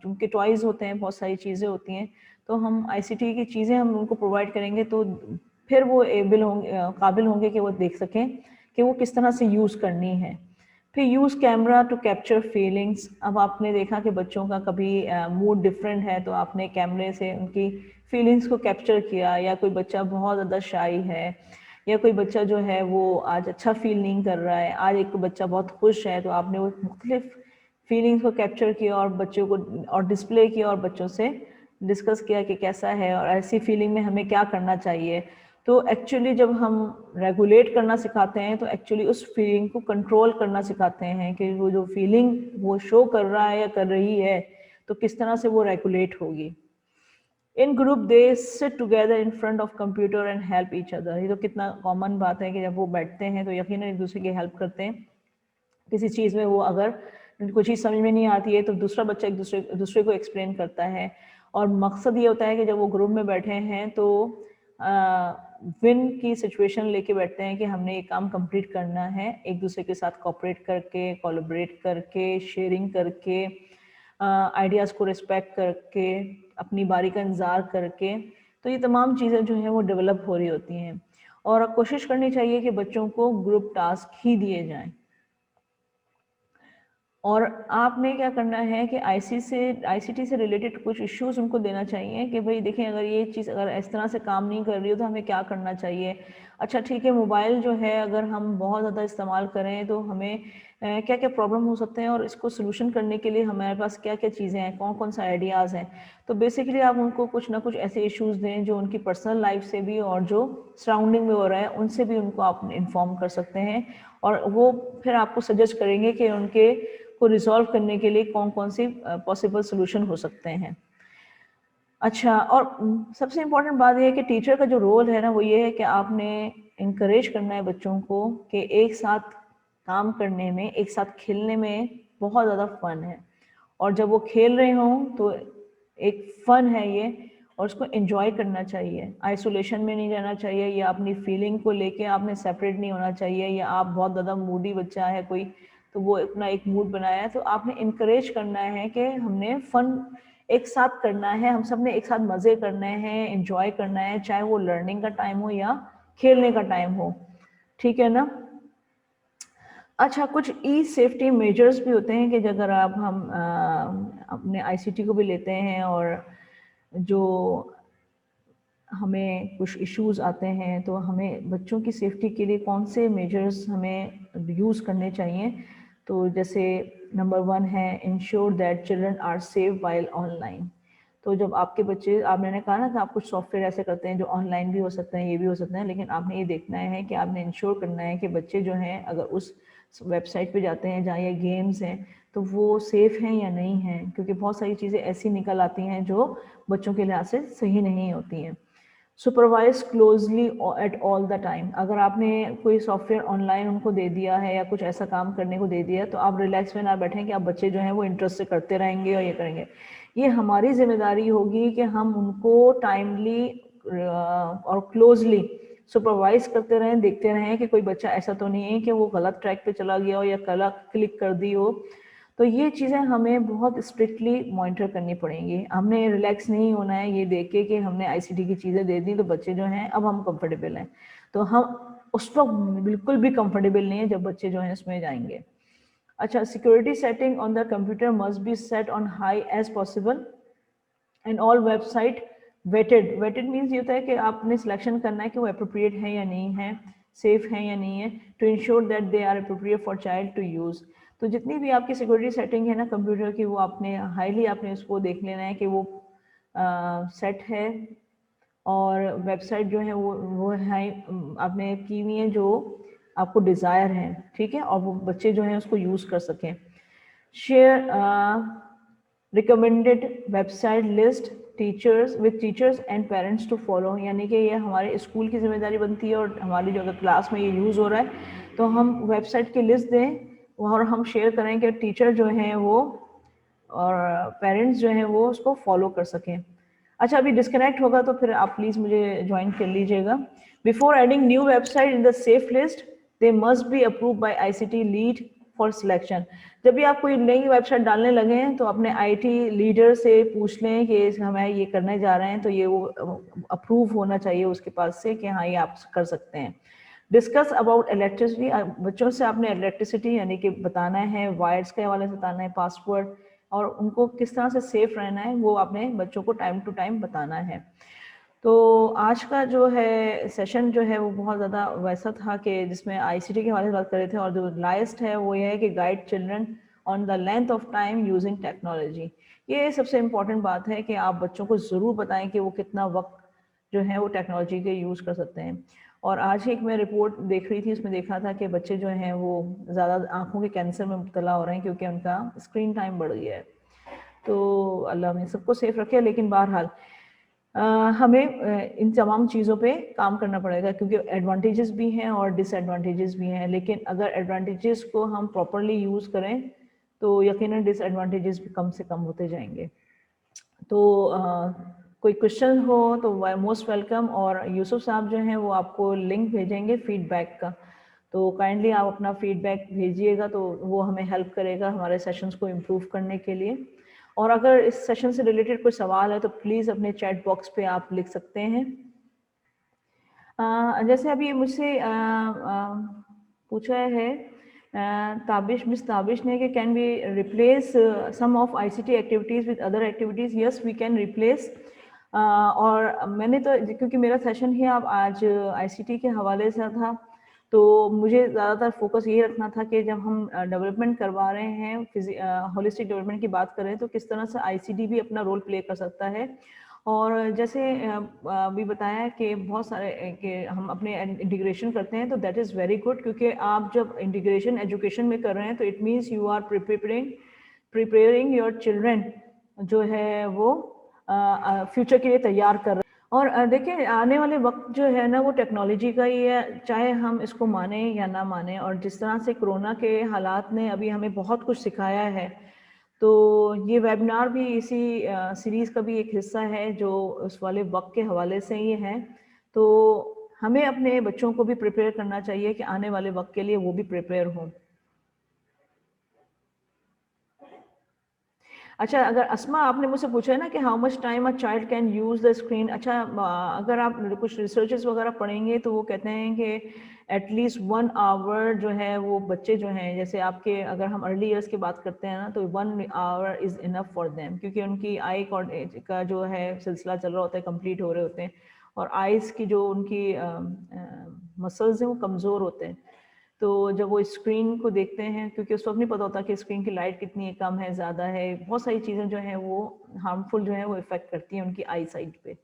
उनके टॉयज़ होते हैं, बहुत सारी चीज़ें होती हैं, तो हम आईसीटी की चीज़ें हम उनको प्रोवाइड करेंगे तो फिर वो एबल होंगे, काबिल होंगे कि वो देख सकें कि वो किस तरह से यूज़ करनी है। फिर use camera to capture feelings. अब आपने देखा कि बच्चों का कभी मूड डिफरेंट है, तो आपने कैमरे से उनकी फीलिंग्स को कैप्चर किया, या कोई बच्चा बहुत ज़्यादा शाई है, या कोई बच्चा जो है वो आज अच्छा फील नहीं कर रहा है, आज एक बच्चा बहुत खुश है, तो आपने वो मुख्तलिफ फीलिंग्स को कैप्चर किया और बच्चों को और डिस्प्ले किया और बच्चों से डिस्कस किया कि कैसा है और ऐसी फीलिंग में हमें क्या करना चाहिए। तो एक्चुअली जब हम रेगुलेट करना सिखाते हैं तो एक्चुअली उस फीलिंग को कंट्रोल करना सिखाते हैं कि वो जो फीलिंग वो शो कर रहा है या कर रही है तो किस तरह से वो रेगुलेट होगी। In group they sit together in front of computer and help each other. ये तो कितना कॉमन बात है कि जब वो बैठते हैं तो यकीनन एक दूसरे की हेल्प करते हैं किसी चीज़ में। वो अगर कोई चीज़ समझ में नहीं आती है तो दूसरा बच्चा एक दूसरे को एक्सप्लेन करता है, और मकसद ये होता है कि जब वो ग्रुप में बैठे हैं तो विन की सिचुएशन लेके बैठते हैं कि हमने ये काम कंप्लीट करना है, एक दूसरे के साथ कोऑपरेट करके, कोलैबोरेट करके, शेयरिंग करके, आइडियाज़ को रिस्पेक्ट करके, अपनी बारी का इंतज़ार करके। तो ये तमाम चीज़ें जो हैं वो डेवलप हो रही होती हैं, और कोशिश करनी चाहिए कि बच्चों को ग्रुप टास्क ही दिए जाएं। और आपने क्या करना है कि आईसीटी से रिलेटेड कुछ इश्यूज उनको देना चाहिए कि भाई देखें, अगर ये चीज़ अगर इस तरह से काम नहीं कर रही हो तो हमें क्या करना चाहिए। अच्छा ठीक है, मोबाइल जो है अगर हम बहुत ज़्यादा इस्तेमाल करें तो हमें क्या क्या प्रॉब्लम हो सकते हैं और इसको सोल्यूशन करने के लिए हमारे पास क्या क्या चीज़ें हैं, कौन कौन सा आइडियाज़ हैं। तो बेसिकली आप उनको कुछ ना कुछ ऐसे इश्यूज़ दें जो उनकी पर्सनल लाइफ से भी और जो सराउंडिंग में हो रहा है उनसे भी उनको आप इन्फॉर्म कर सकते हैं, और वो फिर आपको सजेस्ट करेंगे कि उनके को रिजॉल्व करने के लिए कौन कौन सी पॉसिबल सोल्यूशन हो सकते हैं। अच्छा, और सबसे इम्पोर्टेंट बात ये है कि टीचर का जो रोल है ना वो ये है कि आपने इनकरेज करना है बच्चों को कि एक साथ काम करने में, एक साथ खेलने में बहुत ज़्यादा फन है, और जब वो खेल रहे हों तो एक फन है ये, और उसको एंजॉय करना चाहिए। आइसोलेशन में नहीं रहना चाहिए, या अपनी फीलिंग को लेके आपने सेपरेट नहीं होना चाहिए, या आप बहुत ज़्यादा मूडी बच्चा है कोई तो वो अपना एक मूड बनाया है, तो आपने इनकरेज करना है कि हमने फन एक साथ करना है, हम सब ने एक साथ मज़े करने हैं, एंजॉय करना है, चाहे वो लर्निंग का टाइम हो या खेलने का टाइम हो। ठीक है ना? अच्छा, कुछ ई सेफ्टी मेजर्स भी होते हैं कि अगर आप हम अपने आईसीटी को भी लेते हैं और जो हमें कुछ इश्यूज आते हैं तो हमें बच्चों की सेफ्टी के लिए कौन से मेजर्स हमें यूज़ करने चाहिए। तो जैसे नंबर 1 है ensure that children are safe while online. तो जब आपके बच्चे, आप मैंने कहा ना कि आप कुछ सॉफ्टवेयर ऐसे करते हैं जो ऑनलाइन भी हो सकते हैं, ये भी हो सकते हैं, लेकिन आपने ये देखना है कि आपने इंश्योर करना है कि बच्चे जो हैं अगर उस वेबसाइट पे जाते हैं जहाँ ये गेम्स हैं तो वो सेफ़ हैं या नहीं हैं, क्योंकि बहुत सारी चीज़ें ऐसी निकल आती हैं जो बच्चों के लिहाज से सही नहीं होती हैं। Supervise closely at all the time. अगर आपने कोई सॉफ्टवेयर ऑनलाइन उनको दे दिया है या कुछ ऐसा काम करने को दे दिया है तो आप रिलैक्स में ना बैठें कि आप बच्चे जो हैं वो इंटरेस्ट से करते रहेंगे और ये करेंगे। ये हमारी जिम्मेदारी होगी कि हम उनको टाइमली और क्लोजली सुपरवाइज करते रहें, देखते रहें कि कोई बच्चा ऐसा तो नहीं है कि वो गलत ट्रैक पे चला गया हो या गलत क्लिक कर दी हो। तो ये चीज़ें हमें बहुत स्ट्रिक्टली मॉनिटर करनी पड़ेंगी। हमने रिलैक्स नहीं होना है ये देख के कि हमने आईसीटी की चीज़ें दे दी तो बच्चे जो हैं अब हम कंफर्टेबल हैं, तो हम उस वक्त बिल्कुल भी कंफर्टेबल नहीं है जब बच्चे जो हैं इसमें जाएंगे। अच्छा, security setting on the computer must be set on high as possible and all website vetted. Vetted means ये होता है कि आपने सिलेक्शन करना है कि वो अप्रोप्रिएट है या नहीं है, सेफ है या नहीं है, to ensure that they are appropriate for child to use. तो जितनी भी आपकी सिक्योरिटी सेटिंग है ना कंप्यूटर की, वो आपने हाईली आपने उसको देख लेना है कि वो सेट है, और वेबसाइट जो है वो है आपने की हुई है जो आपको डिज़ायर है, ठीक है, और वो बच्चे जो हैं उसको यूज़ कर सकें। Share recommended website list teachers with teachers and parents to follow, यानी कि ये हमारे स्कूल की जिम्मेदारी बनती है, और हमारी जो अगर क्लास में ये यूज़ हो रहा है तो हम वेबसाइट की लिस्ट दें और हम शेयर करें कि टीचर जो हैं वो और पेरेंट्स जो हैं वो उसको फॉलो कर सकें। अच्छा, अभी डिस्कनेक्ट होगा तो फिर आप प्लीज़ मुझे ज्वाइन कर लीजिएगा। Before adding new website in the safe list they must be approve by ICT lead for selection. जब भी आप कोई नई वेबसाइट डालने लगे हैं तो अपने आईटी लीडर से पूछ लें कि हमें ये करने जा रहे हैं तो ये वो अप्रूव होना चाहिए उसके पास से कि हाँ ये आप कर सकते हैं। Discuss about electricity. बच्चों से आपने इलेक्ट्रिसिटी यानी कि बताना है, वायर्स के हवाले से बताना है, पासवर्ड, और उनको किस तरह से सेफ रहना है वो आपने बच्चों को टाइम टू टाइम बताना है। तो आज का जो है सेशन जो है वो बहुत ज़्यादा वैसा था कि जिसमें आईसीटी के हवाले से बात कर रहे थे, और जो लास्ट है वो ये है कि guide children on the length of time using technology. ये सबसे इम्पॉर्टेंट बात है कि आप बच्चों को ज़रूर बताएं कि वो कितना वक्त जो है वो टेक्नोलॉजी के यूज़ कर सकते हैं। और आज ही एक मैं रिपोर्ट देख रही थी, उसमें देखा था कि बच्चे जो हैं वो ज़्यादा आँखों के कैंसर में मुब्तला हो रहे हैं क्योंकि उनका स्क्रीन टाइम बढ़ गया है। तो अल्लाह में सबको सेफ रखे, लेकिन बहरहाल हमें इन तमाम चीज़ों पे काम करना पड़ेगा क्योंकि एडवांटेजेस भी हैं और डिसएडवांटेजेस भी हैं, लेकिन अगर एडवांटेजेस को हम प्रॉपरली यूज़ करें तो यकीनन डिसएडवांटेजेस भी कम से कम होते जाएंगे। तो कोई क्वेश्चन हो तो मोस्ट वेलकम, और यूसुफ साहब जो हैं वो आपको लिंक भेजेंगे फीडबैक का, तो काइंडली आप अपना फीडबैक भेजिएगा तो वो हमें हेल्प करेगा हमारे सेशंस को इम्प्रूव करने के लिए। और अगर इस सेशन से रिलेटेड कोई सवाल है तो प्लीज़ अपने चैट बॉक्स पे आप लिख सकते हैं। जैसे अभी मुझसे पूछा है ताबिश, मिस ताबिश ने कि can we replace some of ICT activities with other activities. Yes, we can replace और मैंने तो क्योंकि मेरा सेशन ही अब आज आईसीटी के हवाले से था, तो मुझे ज़्यादातर फोकस यही रखना था कि जब हम डेवलपमेंट करवा रहे हैं, होलिस्टिक डेवलपमेंट की बात कर रहे हैं, तो किस तरह से आईसीटी भी अपना रोल प्ले कर सकता है। और जैसे अभी बताया कि बहुत सारे कि हम अपने इंटीग्रेशन करते हैं, तो दैट इज़ वेरी गुड, क्योंकि आप जब इंटीग्रेशन एजुकेशन में कर रहे हैं तो it means you are preparing your children जो है वो फ्यूचर के लिए तैयार कर रहे हैं। और देखिए आने वाले वक्त जो है ना वो टेक्नोलॉजी का ही है, चाहे हम इसको माने या ना माने। और जिस तरह से कोरोना के हालात ने अभी हमें बहुत कुछ सिखाया है, तो ये वेबिनार भी इसी सीरीज़ का भी एक हिस्सा है जो उस वाले वक्त के हवाले से ही है। तो हमें अपने बच्चों को भी प्रिपेयर करना चाहिए कि आने वाले वक्त के लिए वो भी प्रिपेयर हों। अच्छा, अगर अस्मा आपने मुझसे पूछा है ना कि how much time a child can use the screen. अच्छा, अगर आप कुछ रिसर्चेस वगैरह पढ़ेंगे तो वो कहते हैं कि एटलीस्ट 1 आवर जो है वो बच्चे जो हैं, जैसे आपके अगर हम अर्ली ईयर्स की बात करते हैं ना, तो 1 our is enough for them, क्योंकि उनकी आई का जो है सिलसिला चल रहा होता है, कंप्लीट हो रहे होते हैं, और आइज़ की जो उनकी मसल्स हैं वो कमज़ोर होते हैं। तो जब वो स्क्रीन को देखते हैं, क्योंकि उसको नहीं पता होता कि स्क्रीन की लाइट कितनी है, कम है, ज़्यादा है, बहुत सारी चीज़ें जो हैं वो हार्मफुल जो है वो इफ़ेक्ट करती हैं उनकी आई साइट पे।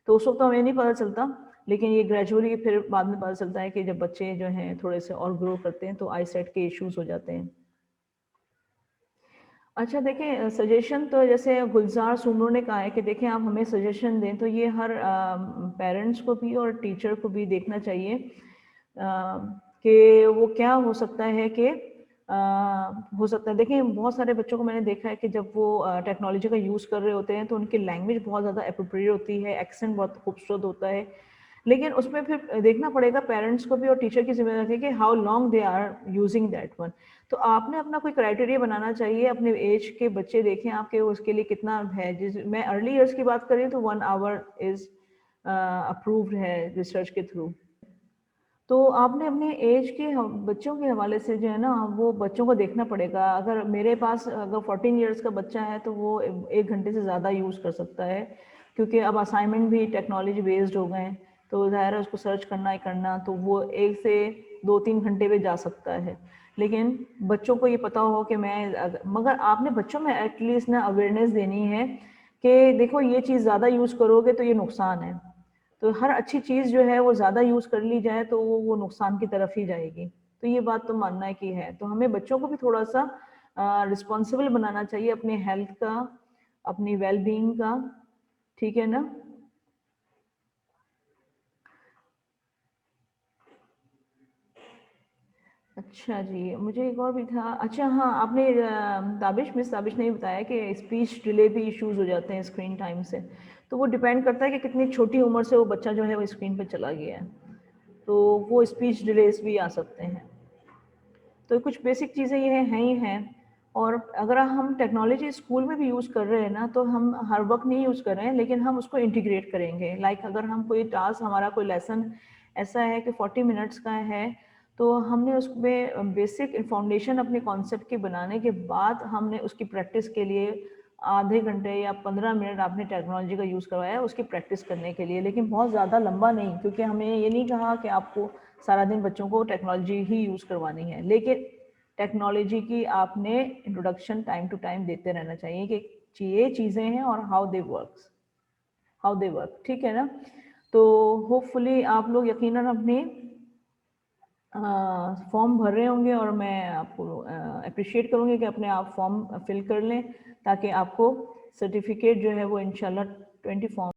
तो उस वक्त तो हमें नहीं पता चलता, लेकिन ये ग्रेजुअली फिर बाद में पता चलता है कि जब बच्चे जो हैं थोड़े से और ग्रो करते हैं तो आई साइट के इश्यूज़ हो जाते हैं। अच्छा, देखिए सजेशन तो जैसे गुलज़ार सुमरो ने कहा है कि देखें आप हमें सजेशन दें, तो ये हर पेरेंट्स को भी और टीचर को भी देखना चाहिए कि वो क्या हो सकता है कि हो सकता है। देखिए बहुत सारे बच्चों को मैंने देखा है कि जब वो टेक्नोलॉजी का यूज़ कर रहे होते हैं तो उनकी लैंग्वेज बहुत ज़्यादा एप्रोप्रिएट होती है, एक्सेंट बहुत खूबसूरत होता है, लेकिन उसमें फिर देखना पड़ेगा पेरेंट्स को भी और टीचर की जिम्मेदारी है कि how long they are using that one. तो आपने अपना कोई क्राइटेरिया बनाना चाहिए, अपने एज के बच्चे देखें आपके उसके लिए कितना है। जिस मैं अर्ली ईयर्स की बात करें तो 1 आवर इज़ अप्रूव्ड है रिसर्च के थ्रू। तो आपने अपने एज के बच्चों के हवाले से जो है ना वो बच्चों को देखना पड़ेगा। अगर मेरे पास अगर 14 इयर्स का बच्चा है तो वो 1 घंटे से ज़्यादा यूज़ कर सकता है, क्योंकि अब असाइनमेंट भी टेक्नोलॉजी बेस्ड हो गए हैं, तो ज़ाहिर है उसको सर्च करना ही करना, तो वो 1 से 2-3 घंटे पे जा सकता है। लेकिन बच्चों को ये पता हो कि मगर आपने बच्चों में एटलीस्ट ना अवेयरनेस देनी है कि देखो ये चीज़ ज़्यादा यूज़ करोगे तो ये नुकसान है। तो हर अच्छी चीज़ जो है वो ज़्यादा यूज़ कर ली जाए तो वो नुकसान की तरफ ही जाएगी। तो ये बात तो मानना है कि है। तो हमें बच्चों को भी थोड़ा-सा रिस्पॉन्सिबल बनाना चाहिए अपने हेल्थ का, अपनी वेल बीइंग का, ठीक है ना? अच्छा जी, मुझे एक और भी था। अच्छा हाँ, आपने मिस ताबिश ने बताया कि स्पीच डिले भी इश्यूज़ हो जाते हैं स्क्रीन टाइम से। तो वो डिपेंड करता है कि कितनी छोटी उम्र से वो बच्चा जो है वो स्क्रीन पे चला गया है। तो वो स्पीच डिलेज़ भी आ सकते हैं। तो कुछ बेसिक चीज़ें ये हैं ही हैं। और अगर हम टेक्नोलॉजी स्कूल में भी यूज़ कर रहे हैं ना, तो हम हर वक्त नहीं यूज़ कर रहे हैं, लेकिन हम उसको इंटीग्रेट करेंगे। लाइक अगर हम कोई टास्क, हमारा कोई लेसन ऐसा है कि 40 मिनट्स का है, तो हमने उसमें बेसिक फाउंडेशन अपने कॉन्सेप्ट के बनाने के बाद हमने उसकी प्रैक्टिस के लिए आधे घंटे या 15 मिनट आपने टेक्नोलॉजी का यूज़ करवाया उसकी प्रैक्टिस करने के लिए, लेकिन बहुत ज़्यादा लंबा नहीं, क्योंकि हमें ये नहीं कहा कि आपको सारा दिन बच्चों को टेक्नोलॉजी ही यूज़ करवानी है। लेकिन टेक्नोलॉजी की आपने इंट्रोडक्शन टाइम टू टाइम देते रहना चाहिए कि ये चीज़ें हैं और हाउ दे वर्क, ठीक है ना? तो होपफुली आप लोग यकीनन अपने फॉर्म भर रहे होंगे, और मैं आपको अप्रिशिएट करूँगी कि अपने आप फॉर्म फिल कर लें, ताकि आपको सर्टिफिकेट जो है वो इंशाल्लाह 20 फॉर्म